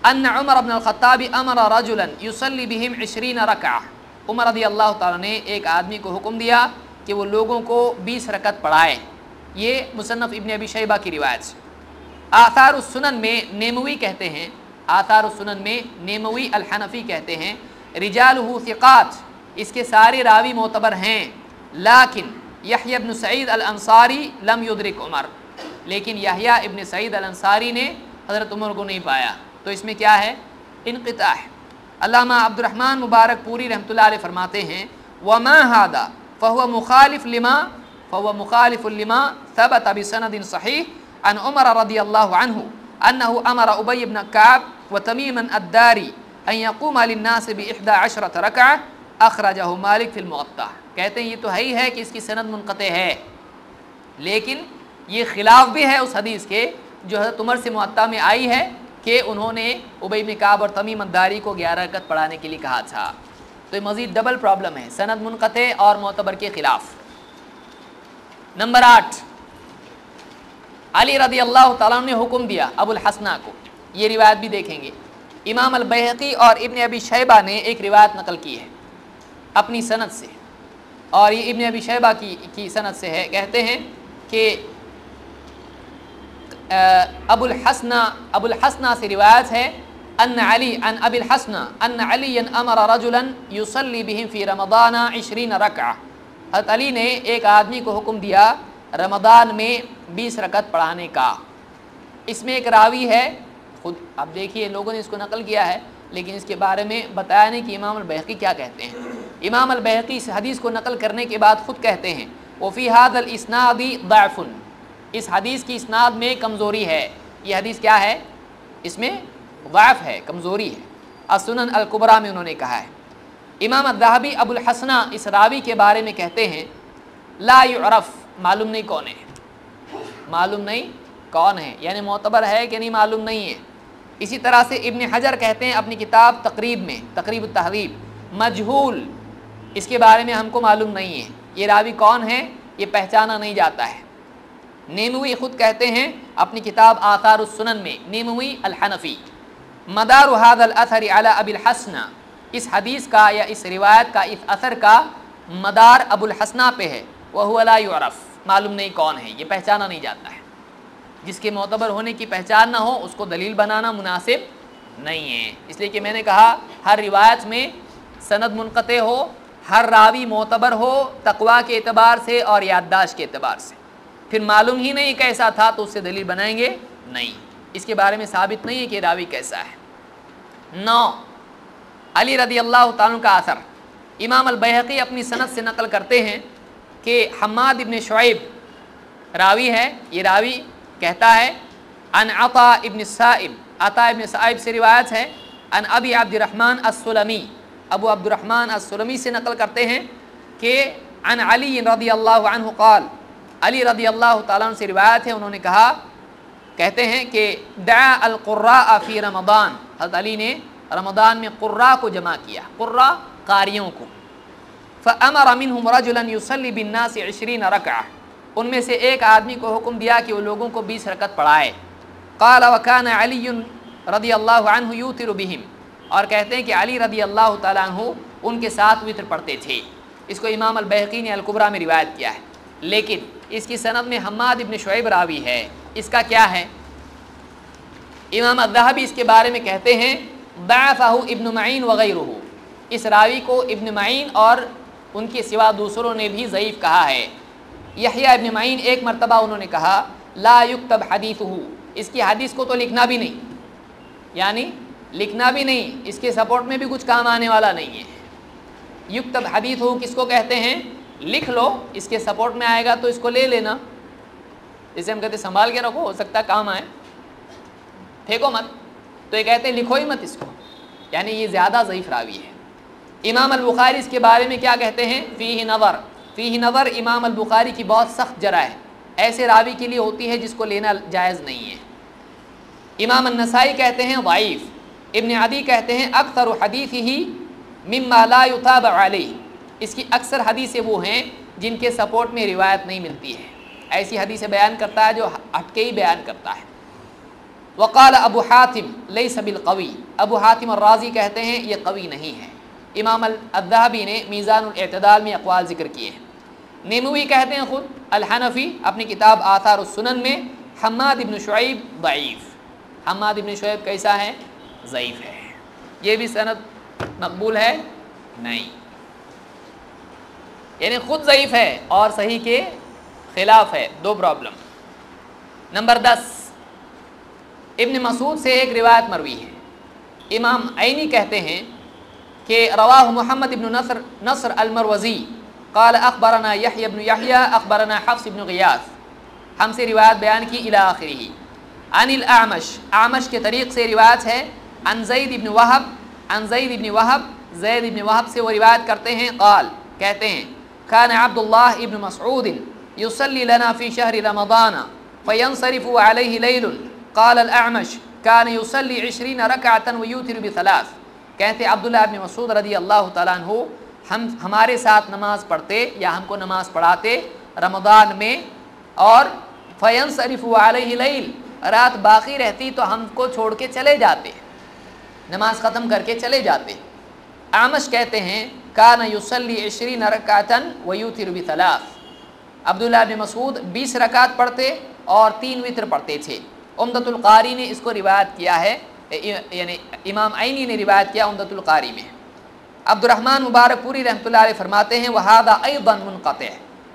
ان عمر بن الخطاب امر رجلا یصلی بہم 20 رکعہ. عمر رضی اللہ تعالیٰ نے ایک آدمی کو حکم دیا کہ وہ لوگوں کو 20 رکعت پڑھائے. یہ مصنف ابن ابی شیبہ کی روایت. آثار السنن میں نیموی کہتے ہیں، آثار السنن میں نیموی الحنفی کہتے ہیں رجالہ ثقات، اس کے سارے راوی معتبر ہیں. لیکن یحییٰ ابن سعید الانصاری لم یدرک عمر، لیکن یحییٰ ابن سعید الانصاری نے حضرت عمر کو نہیں پایا. تو اس میں کیا ہے؟ انقطاع ہے. علامہ عبد الرحمن مبارک پوری رحمۃ اللہ علیہ فرماتے ہیں وما هذا فهو مخالف لما ثبت بسند صحیح عن عمر رضی اللہ عنہ انه امر ابی بن کعب وتمیم الداری ان يقوم للناس ب11 رکعہ اخرجہ مالک فی الموطا. کہتے ہیں یہ تو ہے کہ اس کی سند منقطع ہے، لیکن یہ خلاف بھی ہے اس حدیث کے جو حضرت عمر سے موطا میں آئی ہے کہ انہوں نے ابی بن کعب اور تمیم الداری کو 11 رکعت پڑھانے کے لیے کہا تھا. تو یہ مزید ڈبل پرابلم ہے، سند منقطع اور معتبر کے خلاف. نمبر 8، علی رضی اللہ تعالیٰ عنہ نے حکم دیا ابو الحسنہ کو. یہ روایت بھی دیکھیں گے. امام البیہقی اور ابن ابی شیبہ نے ایک روایت نقل کی ہے اپنی سند سے، اور یہ ابن ابی شیبہ کی سند سے ہے. کہتے ہیں کہ ابو الحسنہ سے روایت ہے ان علی ان ابی الحسنہ ان علی امر رجلا یصلی بہم فی رمضان 20 رکعہ. حضرت علی نے ایک آدمی کو حکم دیا رمضان میں 20 رکعت پڑھانے کا. اس میں ایک راوی ہے، خود اب دیکھیے لوگوں نے اس کو نقل کیا ہے، لیکن اس کے بارے میں بتایا نہیں کہ امام البیہقی کیا کہتے ہیں. امام البیہقی اس حدیث کو نقل کرنے کے بعد خود کہتے ہیں وفی ھذا الاسناد ضعف، اس حدیث کی اسناد میں کمزوری ہے. یہ حدیث کیا ہے؟ اس میں ضعف ہے، کمزوری ہے. السنن الکبریٰ میں انہوں نے کہا ہے. امام الذہبی ابو الحسنہ اس راوی کے بارے میں کہتے ہیں لا یعرف، معلوم نہیں کون ہے، معلوم نہیں کون ہے، یعنی معتبر ہے کہ نہیں معلوم نہیں ہے. اسی طرح سے ابن حجر کہتے ہیں اپنی کتاب تقریب میں، تقریب التہذیب، مجہول، اس کے بارے میں ہم کو معلوم نہیں ہے، یہ راوی کون ہے یہ پہچانا نہیں جاتا ہے. نیموی خود کہتے ہیں اپنی کتاب آثار السنن میں، نیموی الحنفی، مدار هذا الاثر علی ابی الحسنہ، اس حدیث کا یا اس روایت کا، اس اثر کا مدار ابو الحسنہ پہ ہے. وهو لا يعرف، معلوم نہیں کون ہے، یہ پہچانا نہیں جاتا ہے. جس کے معتبر ہونے کی پہچان نہ ہو اس کو دلیل بنانا مناسب نہیں ہے. اس لیے کہ میں نے کہا ہر روایت میں سند منقطع ہو، ہر راوی معتبر ہو تقویٰ کے اعتبار سے اور یادداشت کے اعتبار سے. پھر معلوم ہی نہیں کیسا تھا تو اس سے دلیل بنائیں گے نہیں، اس کے بارے میں ثابت نہیں ہے کہ راوی کیسا ہے. 9، علی رضی اللہ تعالیٰ کا اثر. امام البیہقی اپنی سند سے نقل کرتے ہیں کہ حماد ابن شعیب راوی ہے. یہ راوی کہتا ہے ان عطا ابن سائب، عطا ابن سائب سے روایت ہے ان ابی عبد الرحمن السلمی، ابو عبد الرحمن السلمی سے نقل کرتے ہیں کہ ان علی رضی اللہ عنہ قال، علی رضی اللہ تعالیٰ عنہ سے روایت ہے انہوں نے کہا، کہتے ہیں کہ دعا القراء فی رمضان، حضرت علی نے رمضان میں قراء کو جمع کیا، قراء قاریوں کو، فَأَمَرَ مِنْهُمْ رَجُلًا يُصَلِّي بِالنَّاسِ 20 رَكْعَةً، ان میں سے ایک آدمی کو حکم دیا کہ وہ لوگوں کو 20 رکعت پڑھائے. قال وكان علي رضی اللہ عنہ یوتر بہم، اور کہتے ہیں کہ علی رضی اللہ تعالیٰ عنہ ان کے ساتھ وتر پڑھتے تھے. اس کو امام البیہقی نے الکبریٰ میں روایت کیا ہے، لیکن اس کی سند میں حماد ابن شعیب راوی ہے. اس کا کیا ہے؟ امام الذہبی اس کے بارے میں کہتے ہیں ضعفہ ابن معین وغیرہ، اس راوی کو ابن معین اور ان کے سوا دوسروں نے بھی ضعیف کہا ہے. یحییٰ ابن معین ایک مرتبہ انہوں نے کہا لا یکتب حدیثہ، اس کی حدیث کو تو لکھنا بھی نہیں، یعنی لکھنا بھی نہیں، اس کے سپورٹ میں بھی کچھ کام آنے والا نہیں ہے. یکتب حدیثہ کس کو کہتے ہیں؟ لکھ لو، اس کے سپورٹ میں آئے گا تو اس کو لے لینا، جیسے ہم کہتے ہیں سنبھال کے رکھو، ہو سکتا ہے کام آئے، پھینکو مت. تو یہ کہتے ہیں لکھو ہی مت اس کو، یعنی یہ زیادہ ضعیف راوی ہے. امام البخاری اس کے بارے میں کیا کہتے ہیں؟ فیہ نظر، فیہ نظر، امام البخاری کی بہت سخت جرح ہے، ایسے راوی کے لیے ہوتی ہے جس کو لینا جائز نہیں ہے. امام النسائی کہتے ہیں ضعیف. ابن عدی کہتے ہیں اکثر حدیثہ مما لا یتابع علیہ، اس کی اکثر حدیثیں وہ ہیں جن کے سپورٹ میں روایت نہیں ملتی ہے، ایسی حدیثیں بیان کرتا ہے جو ہٹ کے ہی بیان کرتا ہے. وقال ابو حاتم لیس بالقوی، ابو حاتم الرازی کہتے ہیں یہ قوی نہیں ہے. امام الذہبی نے میزان الاعتدال میں اقوال ذکر کیے ہیں. نیموی کہتے ہیں خود الحنفی اپنی کتاب آثار السنن میں حماد ابن شعیب ضعیف. حماد ابن شعیب کیسا ہے؟ ضعیف ہے. یہ بھی سند مقبول ہے نہیں، یعنی خود ضعیف ہے اور صحیح کے خلاف ہے، دو پرابلم. نمبر 10، ابن مسعود سے ایک روایت مروی ہے. امام عینی کہتے ہیں کہ رواہ محمد ابن نصر المروزی قال اخبرنا یحییٰ بن یحییٰ اخبرنا حفص بن غیاث، ہم سے روایت بیان کی الی آخرہ. عن الاعمش، اعمش کے طریق سے روایت ہے. عن زید بن وہب، عن زید بن وہب، زید بن وہب سے وہ روایت کرتے ہیں قال، کہتے ہیں کان عبد اللہ ابن مسعود یصلی لنا فی شہر رمضان فینصرف علیہ لیل. قال الاعمش کان یصلی 20 رکعۃ ویوتر بثلاث، کہتے عبداللہ ابن مسعود رضی اللہ تعالیٰ عنہ ہمارے ساتھ نماز پڑھتے یا ہم کو نماز پڑھاتے رمضان میں، اور فینصرف علیہ لیل، رات باقی رہتی تو ہم کو چھوڑ کے چلے جاتے، نماز ختم کر کے چلے جاتے. اعمش کہتے ہیں کان یصلی 20 رکعۃ ویوتر بثلاث، عبداللہ ابن مسعود 20 رکعت پڑھتے اور 3 وتر پڑھتے تھے. عمدۃ القاری نے اس کو روایت کیا ہے، یعنی امام عینی نے روایت کیا عمدۃ القاری میں. عبد الرحمن مبارک پوری رحمۃ اللہ علیہ فرماتے ہیں وہذا ایضا منقطع،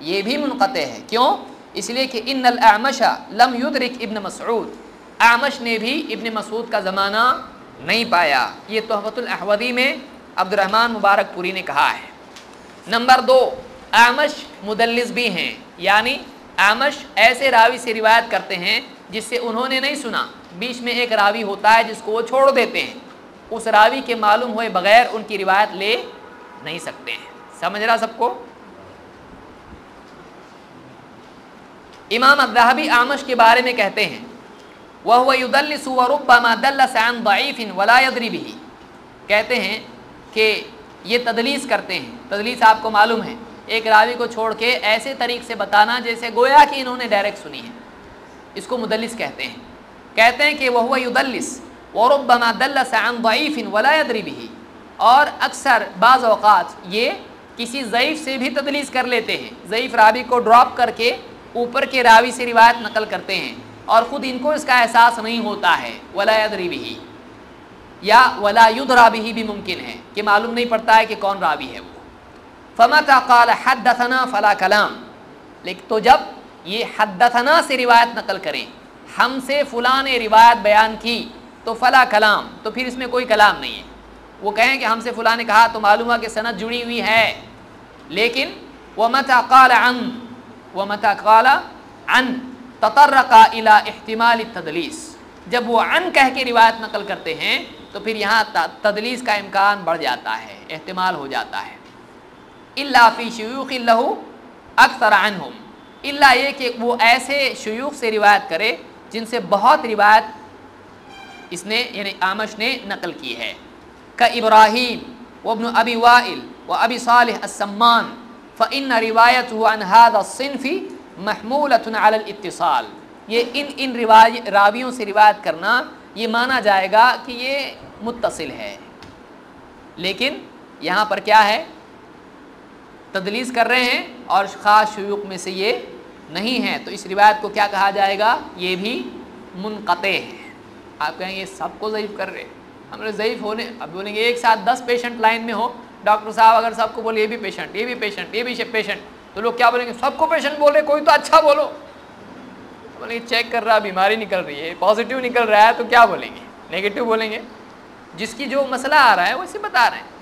یہ بھی منقطع ہے. کیوں؟ اس لیے کہ ان الاعمش لم یدرک ابن مسعود، اعمش نے بھی ابن مسعود کا زمانہ نہیں پایا. یہ تحفۃ الاحوذی میں عبد الرحمن مبارک پوری نے کہا ہے. نمبر 2، اعمش مدلس بھی ہیں، یعنی اعمش ایسے راوی سے روایت کرتے ہیں جس سے انہوں نے نہیں سنا، بیچ میں ایک راوی ہوتا ہے جس کو وہ چھوڑ دیتے ہیں، اس راوی کے معلوم ہوئے بغیر ان کی روایت لے نہیں سکتے ہیں. سمجھ رہا سب کو؟ امام الذہبی اعمش کے بارے میں کہتے ہیں وَهُوَ يُدَلِّسُ وَرُبَّمَا دَلَّسَ عَنْ ضَعِيفٍ وَلَا يَدْرِي بِهِ، کہتے ہیں کہ یہ تدلیس کرتے ہیں. تدلیس آپ کو معلوم ہے، ایک راوی کو چھوڑ کے ایسے طریق سے بتانا جیسے گویا کہ انہوں نے ڈائریکٹ سنی ہے، اس کو مدلس کہتے ہیں. کہتے ہیں کہ وَهُوَ يُدَلِّسُ وَرُبَّمَا دَلَّسَ عَنْ ضَعِيفٍ وَلَا يَدْرِي بِهِ، اور اکثر بعض اوقات یہ کسی ضعیف سے بھی تدلیس کر لیتے ہیں، ضعیف راوی کو ڈراپ کر کے اوپر کے راوی سے روایت نقل کرتے ہیں اور خود ان کو اس کا احساس نہیں ہوتا ہے. ولا یدری بہ، یا ولا یدرا بہ بھی ممکن ہے کہ معلوم نہیں پڑتا ہے کہ کون راوی ہے وہ. فمتى قال حدثنا فلا کلام، لیکن تو جب یہ حدثنا سے روایت نقل کریں، ہم سے فلاں نے روایت بیان کی، تو فلا کلام، تو پھر اس میں کوئی کلام نہیں ہے. وہ کہیں کہ ہم سے فلاں نے کہا تو معلوم ہے کہ سند جڑی ہوئی ہے. لیکن ومتى قال عن، ومتى قال عن تطرق الى احتمال التدلیس، جب وہ عن کہہ کے روایت نقل کرتے ہیں تو پھر یہاں تدلیس کا امکان بڑھ جاتا ہے، احتمال ہو جاتا ہے. الا فی شیوخ له اکثر عنہم، الا یہ کہ وہ ایسے شیوخ سے روایت کرے جن سے بہت روایت اس نے یعنی اعمش نے نقل کی ہے. کہ ابراہیم وابن ابی وائل وأبي صالح السمان فإن روايته عن هذا الصنف محمولة على الاتصال. یہ ان راویوں سے روایت کرنا یہ مانا جائے گا کہ یہ متصل ہے، لیکن یہاں پر کیا ہے، تدلیس کر رہے ہیں اور خاص شیوخ میں سے یہ نہیں ہے، تو اس روایت کو کیا کہا جائے گا، یہ بھی منقطع ہے. آپ کہیں گے سب کو ضعیف کر رہے، ہم نے ضعیف ہونے، اب بولیں گے ایک ساتھ 10 پیشنٹ لائن میں ہو، ڈاکٹر صاحب اگر سب کو بولے یہ بھی پیشنٹ، یہ بھی پیشنٹ، یہ بھی پیشنٹ، تو لوگ کیا بولیں گے، سب کو پیشنٹ بول رہے، کوئی تو اچھا بولو. بولیں گے چیک کر رہا بیماری نکل رہی ہے، پازیٹیو نکل رہا ہے تو کیا بولیں گے، نیگیٹو بولیں گے. جس کی جو مسئلہ آ رہا ہے وہ اسے بتا رہے ہیں.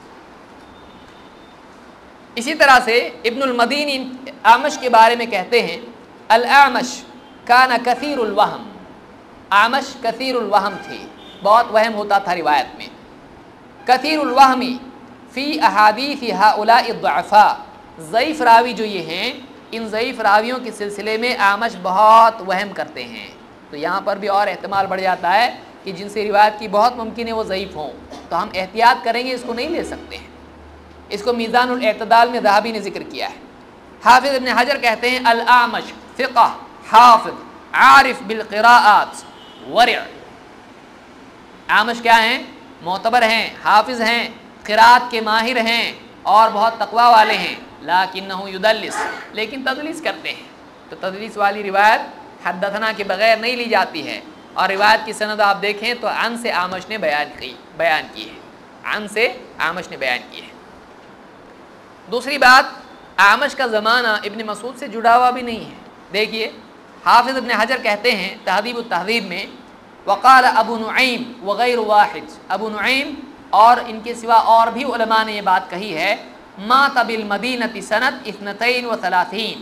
اسی طرح سے ابن المدینی اعمش کے بارے میں کہتے ہیں، الاعمش کان کثیر الوہم، اعمش کثیر الوہم تھی، بہت وہم ہوتا تھا روایت میں. کثیر الوہمی فی احادیث ہؤلاء الضعفاء، ضعیف راوی جو یہ ہیں، ان ضعیف راویوں کے سلسلے میں اعمش بہت وہم کرتے ہیں. تو یہاں پر بھی اور احتمال بڑھ جاتا ہے کہ جن سے روایت کی بہت ممکن ہے وہ ضعیف ہوں، تو ہم احتیاط کریں گے، اس کو نہیں لے سکتے ہیں. اس کو میزان الاعتدال میں ذہبی نے ذکر کیا ہے. حافظ ابن حجر کہتے ہیں الاعمش فقہ حافظ عارف بالقراءات ورع. اعمش کیا ہیں، معتبر ہیں، حافظ ہیں، قراءت کے ماہر ہیں اور بہت تقوی والے ہیں. لیکنہ یدلس، لیکن تدلیس کرتے ہیں. تو تدلیس والی روایت حدثنا کے بغیر نہیں لی جاتی ہے، اور روایت کی سند آپ دیکھیں تو عن سے اعمش نے بیان کی ہے، عن سے اعمش نے بیان کی ہے. دوسری بات، اعمش کا زمانہ ابن مسعود سے جڑا ہوا بھی نہیں ہے. دیکھیے حافظ ابن حجر کہتے ہیں تہذیب التہذیب میں، وقال ابو نعیم وغیر واحد، ابو نعیم اور ان کے سوا اور بھی علماء نے یہ بات کہی ہے، مات بالمدینہ سنت 32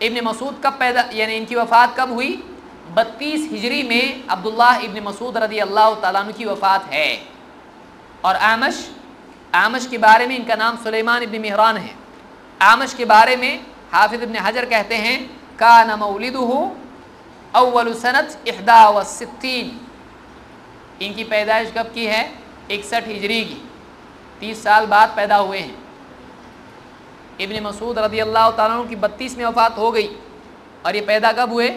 ابن مسعود کب پیدا، یعنی ان کی وفات کب ہوئی، 32 ہجری میں عبداللہ ابن مسعود رضی اللہ تعالیٰ عنہ کی وفات ہے. اور اعمش کے بارے میں ان کا نام سلیمان ابن مہران ہے. اعمش کے بارے میں حافظ ابن حجر کہتے ہیں کان مولدہ اول سنت 61، ان کی پیدائش کب کی ہے، 61 ہجری کی، 30 سال بعد پیدا ہوئے ہیں. ابن مسعود رضی اللہ تعالیٰ عنہ کی 32 میں وفات ہو گئی، اور یہ پیدا کب ہوئے،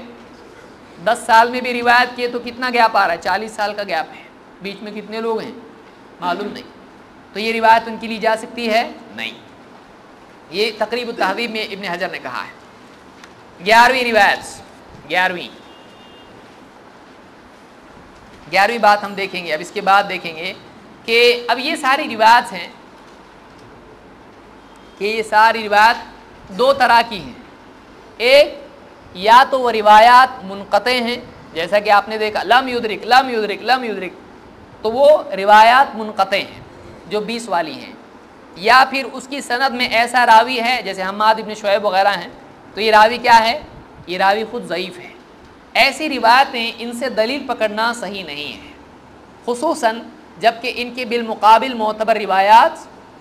10 سال میں بھی روایت کیے تو کتنا گیپ آ رہا ہے، 40 سال کا گیپ ہے. بیچ میں کتنے لوگ ہیں معلوم نہیں، تو یہ روایت ان کی لی جا سکتی ہے نہیں. یہ تقریب التہذیب میں ابن حجر نے کہا ہے. 11ویں روایت، 11ویں بات ہم دیکھیں گے. اب اس کے بعد دیکھیں گے کہ اب یہ ساری روایت ہیں کہ یہ ساری روایت دو طرح کی ہیں. ایک، یا تو وہ روایات منقطع ہیں، جیسا کہ آپ نے دیکھا لم یدرک لم یدرک لم یدرک، تو وہ روایات منقطع ہیں جو 20 والی ہیں. یا پھر اس کی سند میں ایسا راوی ہے جیسے حماد ابن شعیب وغیرہ ہیں، تو یہ راوی کیا ہے، یہ راوی خود ضعیف ہے. ایسی روایتیں ان سے دلیل پکڑنا صحیح نہیں ہے، خصوصاً جب کہ ان کے بالمقابل معتبر روایات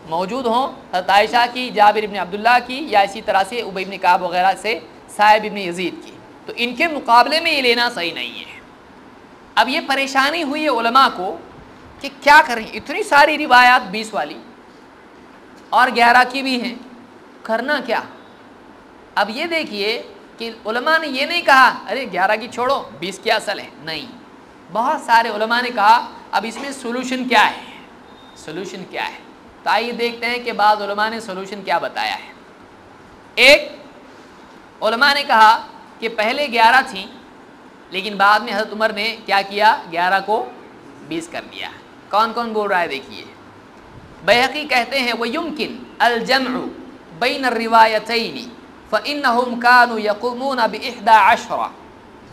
موجود ہوں، حضرت عائشہ کی، جابر ابن عبداللہ کی، یا اسی طرح سے ابی ابن کعب وغیرہ سے صائب ابن یزید کی، تو ان کے مقابلے میں یہ لینا صحیح نہیں ہے. اب یہ پریشانی ہوئی ہے علماء کو کہ کیا کریں، اتنی ساری روایات 20 والی اور 11 کی بھی ہیں، کرنا کیا. اب یہ دیکھیے کہ علماء نے یہ نہیں کہا ارے 11 کی چھوڑو 20 کی اصل ہے، نہیں. بہت سارے علماء نے کہا اب اس میں سولوشن کیا ہے، سولوشن کیا ہے. تو آئیے دیکھتے ہیں کہ بعض علماء نے سولوشن کیا بتایا ہے. ایک، علماء نے کہا کہ پہلے 11 تھیں، لیکن بعد میں حضرت عمر نے کیا کیا، 11 کو 20 کر دیا. کون کون بول رہا ہے دیکھیے. بیہقی کہتے ہیں وَيُمْكِنْ الْجَمْعُ بَيْنَ الرِّوَایَتَيْنِ فَإِنَّهُمْ كَانُوا يَقُومُونَ ب11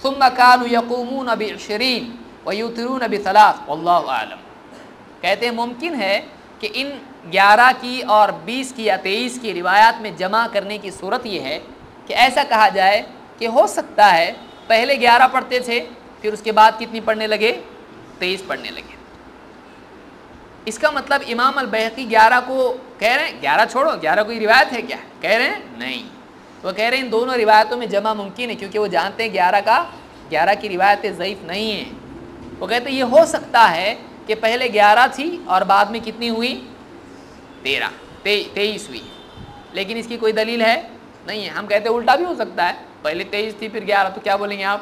ثُمَّ كَانُوا يَقُومُونَ ب20 وَيُوتِرُونَ ب3 وَاللَّهُ أَعْلَمُ. کہتے ہیں ممکن ہے کہ ان 11 کی اور 20 کی یا 23 کی روایات میں جمع کرنے کی صورت یہ ہے کہ ایسا کہا جائے کہ ہو سکتا ہے پہلے 11 پڑھتے تھے، پھر اس کے بعد کتنی پڑھنے لگے، 23 پڑھنے لگے. اس کا مطلب امام البیہقی 11 کو کہہ رہے ہیں 11 چھوڑو، 11 کوئی روایت ہے کیا، کہہ رہے ہیں نہیں. وہ کہہ رہے ہیں ان دونوں روایتوں میں جمع ممکن ہے، کیونکہ وہ جانتے ہیں 11 کی روایتیں ضعیف نہیں ہیں. وہ کہتے ہیں یہ ہو سکتا ہے کہ پہلے 11 تھی اور بعد میں کتنی ہوئی، 13. 23 ہوئی، لیکن اس کی کوئی دلیل ہے نہیں ہے. ہم کہتے ہیں الٹا بھی ہو سکتا ہے، پہلے 23 تھی پھر 11، تو کیا بولیں گے آپ؟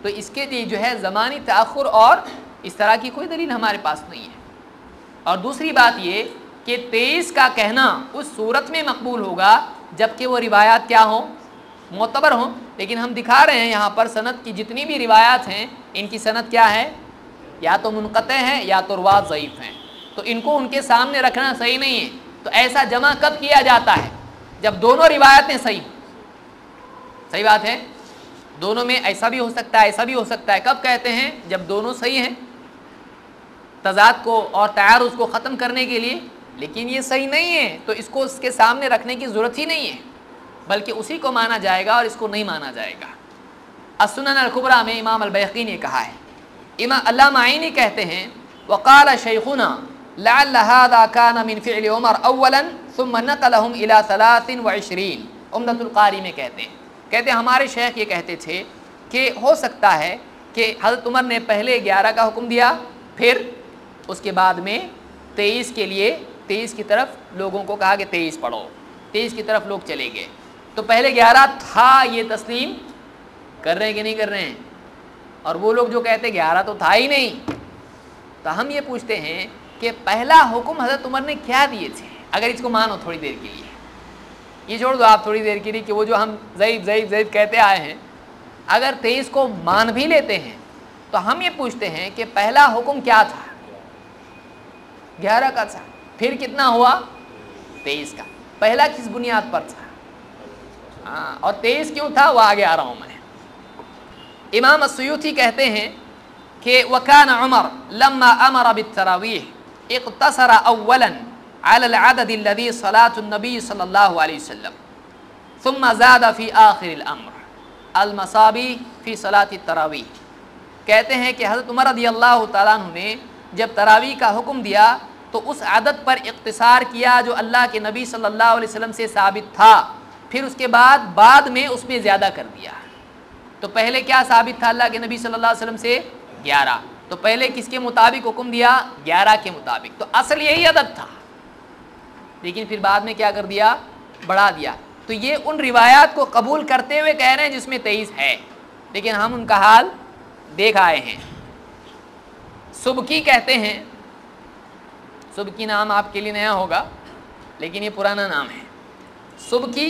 تو اس کے لیے جو ہے زمانی تاخر اور اس طرح کی کوئی دلیل ہمارے پاس نہیں ہے. اور دوسری بات یہ کہ 23 کا کہنا اس صورت میں مقبول ہوگا جبکہ وہ روایات کیا ہوں؟ معتبر ہوں. لیکن ہم دکھا رہے ہیں یہاں پر سند کی جتنی بھی روایات ہیں ان کی سند کیا ہے؟ یا تو منقطع ہیں یا تو روات ضعیف ہیں. تو ان کو ان کے سامنے رکھنا صحیح نہیں ہے. تو ایسا جمع کب کیا جاتا ہے؟ جب دونوں روایتیں صحیح بات ہے. دونوں میں ایسا بھی ہو سکتا ہے ایسا بھی ہو سکتا ہے. کب کہتے ہیں؟ جب دونوں صحیح ہیں، تضاد کو اور تعارض کو ختم کرنے کے لیے. لیکن یہ صحیح نہیں ہے تو اس کو اس کے سامنے رکھنے کی ضرورت ہی نہیں ہے، بلکہ اسی کو مانا جائے گا اور اس کو نہیں مانا جائے گا. السنن الکبریٰ میں امام البیہقی نے کہا ہے، امام علامہ عینی کہتے ہیں وقال شیخنا لعل هذا كان من فعل عمر اولا ثم نقلهم الى 23. عمدۃ القاری میں کہتے ہیں ہمارے شیخ یہ کہتے تھے کہ ہو سکتا ہے کہ حضرت عمر نے پہلے 11 کا حکم دیا، پھر اس کے بعد میں 23 کے لیے 23 کی طرف لوگوں کو کہا کہ 23 پڑھو، 23 کی طرف لوگ چلے گئے. تو پہلے 11 تھا یہ تسلیم کر رہے ہیں کہ نہیں کر رہے ہیں؟ اور وہ لوگ جو کہتے 11 تو تھا ہی نہیں. تو ہم یہ پوچھتے ہیں کہ پہلا حکم حضرت عمر نے کیا دیے تھے؟ اگر اس کو مانو تھوڑی دیر کے لیے، یہ چھوڑ دو آپ تھوڑی دیر کے لیے کہ وہ جو ہم ضعیف کہتے آئے ہیں، اگر 23 کو مان بھی لیتے ہیں تو ہم یہ پوچھتے ہیں کہ پہلا حکم کیا تھا؟ 11 کا تھا. پھر کتنا ہوا؟ 23 کا. پہلا کس بنیاد پر تھا؟ اور 23 کیوں تھا وہ آگے آ رہا ہوں میں. امام السیوطی کہتے ہیں کہ وکان عمر لما امر بالتراویح اقتصر اولا على العدد الذي صلاة النبي صلی اللہ علیہ وسلم ثم زاد في آخر الامر المصابی فی صلاة التراویح. کہتے ہیں کہ حضرت عمر رضی اللہ تعالیٰ عنہ نے جب تراویح کا حکم دیا تو اس عدد پر اقتصار کیا جو اللہ کے نبی صلی اللہ علیہ وسلم سے ثابت تھا، پھر اس کے بعد میں اس میں زیادہ کر دیا. تو پہلے کیا ثابت تھا اللہ کے نبی صلی اللہ علیہ وسلم سے؟ 11. تو پہلے کس کے مطابق حکم دیا؟ 11 کے مطابق. تو اصل یہی عدد تھا، لیکن پھر بعد میں کیا کر دیا؟ بڑھا دیا. تو یہ ان روایات کو قبول کرتے ہوئے کہہ رہے ہیں جس میں 23 ہے، لیکن ہم ان کا حال دیکھ آئے ہیں. سبکی کہتے ہیں، سبکی نام آپ کے لیے نیا ہوگا لیکن یہ پرانا نام ہے. سبکی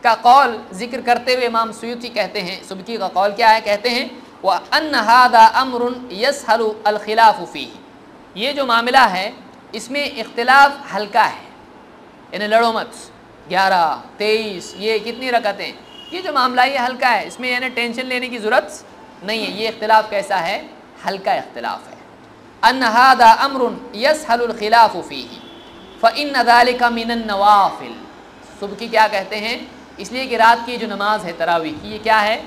کا قول ذکر کرتے ہوئے امام سیوطی کہتے ہیں، سبکی کا قول کیا ہے؟ کہتے ہیں وَأَنَّ هَذَا أَمْرٌ يَسْهَلُ الْخِلَافُ فِيهِ. یہ جو معاملہ ہے اس میں اختلاف ہلکا ہے، یعنی لڑو مت. 11 23 یہ کتنی رکعتیں، یہ جو معاملہ یہ ہلکا ہے، اس میں یعنی ٹینشن لینے کی ضرورت نہیں ہے. یہ اختلاف کیسا ہے؟ ہلکا اختلاف ہے. أَنَّ هَذَا أَمْرٌ يَسْهَلُ الْخِلَافُ فِيهِ فَإِنَّ ذَلِكَ مِنَ النَّوَافِلِ. صبح کیا کہتے ہیں؟ اس لیے کہ رات کی جو نماز ہے تراویح کی، یہ کیا ہے؟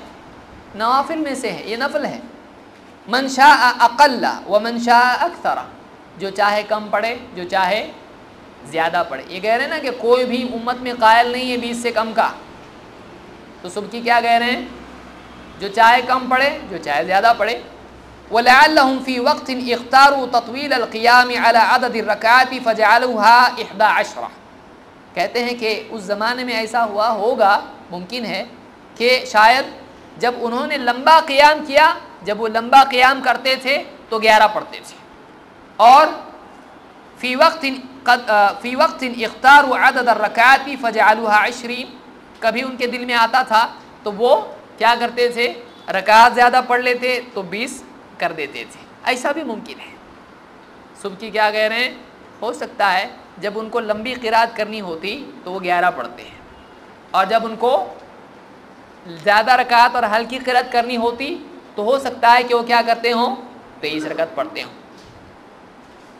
نوافل میں سے ہے، یہ نفل ہے. من شاء اقل ومن شاء اکثر، جو چاہے کم پڑھے جو چاہے زیادہ پڑھے. یہ کہہ رہے ہیں نا کہ کوئی بھی امت میں قائل نہیں ہے 20 سے کم کا. تو صبح کی کیا کہہ رہے ہیں؟ جو چاہے کم پڑھے جو چاہے زیادہ پڑھے. وَلَعَلَّهُمْ فِي وَقْتٍ اخْتَارُوا تَطْوِيلَ الْقِيَامِ عَلَى عَدَدِ الرَّكَعَاتِ فَجَعَلُوهَا 11. کہتے ہیں کہ اس زمانے میں ایسا ہوا ہوگا، ممکن ہے کہ شاید جب انہوں نے لمبا قیام کیا، جب وہ لمبا قیام کرتے تھے تو 11 پڑھتے تھے. اور فی وقت اختاروا عدد الرکعات فجعلوها 20. کبھی ان کے دل میں آتا تھا تو وہ کیا کرتے تھے؟ رکعات زیادہ پڑھ لیتے تو 20 کر دیتے تھے. ایسا بھی ممکن ہے. صبح کی کیا کہہ رہے ہیں؟ ہو سکتا ہے جب ان کو لمبی قرات کرنی ہوتی تو وہ 11 پڑھتے ہیں، اور جب ان کو زیادہ رکعات اور ہلکی قرات کرنی ہوتی تو ہو سکتا ہے کہ وہ کیا کرتے ہوں؟ 23 رکعت پڑھتے ہوں.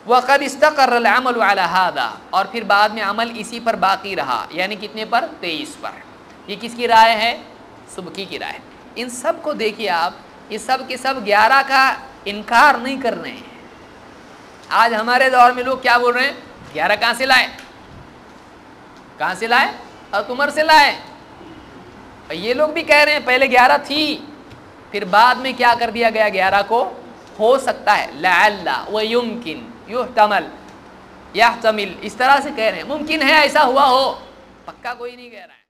وقد استقر العمل على هذا. اور پھر بعد میں عمل اسی پر باقی رہا، یعنی کتنے پر؟ 23 پر. یہ کس کی رائے ہے؟ سبکی کی رائے. ان سب کو دیکھیے آپ، یہ سب کے سب 11 کا انکار نہیں کر رہے ہیں. آج ہمارے دور میں لوگ کیا بول رہے ہیں؟ 11 کہاں سے لائے؟ کہاں سے لائے؟ حضرت عمر سے لائے. یہ لوگ بھی کہہ رہے ہیں پہلے 11 تھی، پھر بعد میں کیا کر دیا گیا؟ 11 کو. ہو سکتا ہے، لعل و یمکن، یحتمل یحتمل، اس طرح سے کہہ رہے ہیں، ممکن ہے ایسا ہوا ہو، پکا کوئی نہیں کہہ رہا ہے۔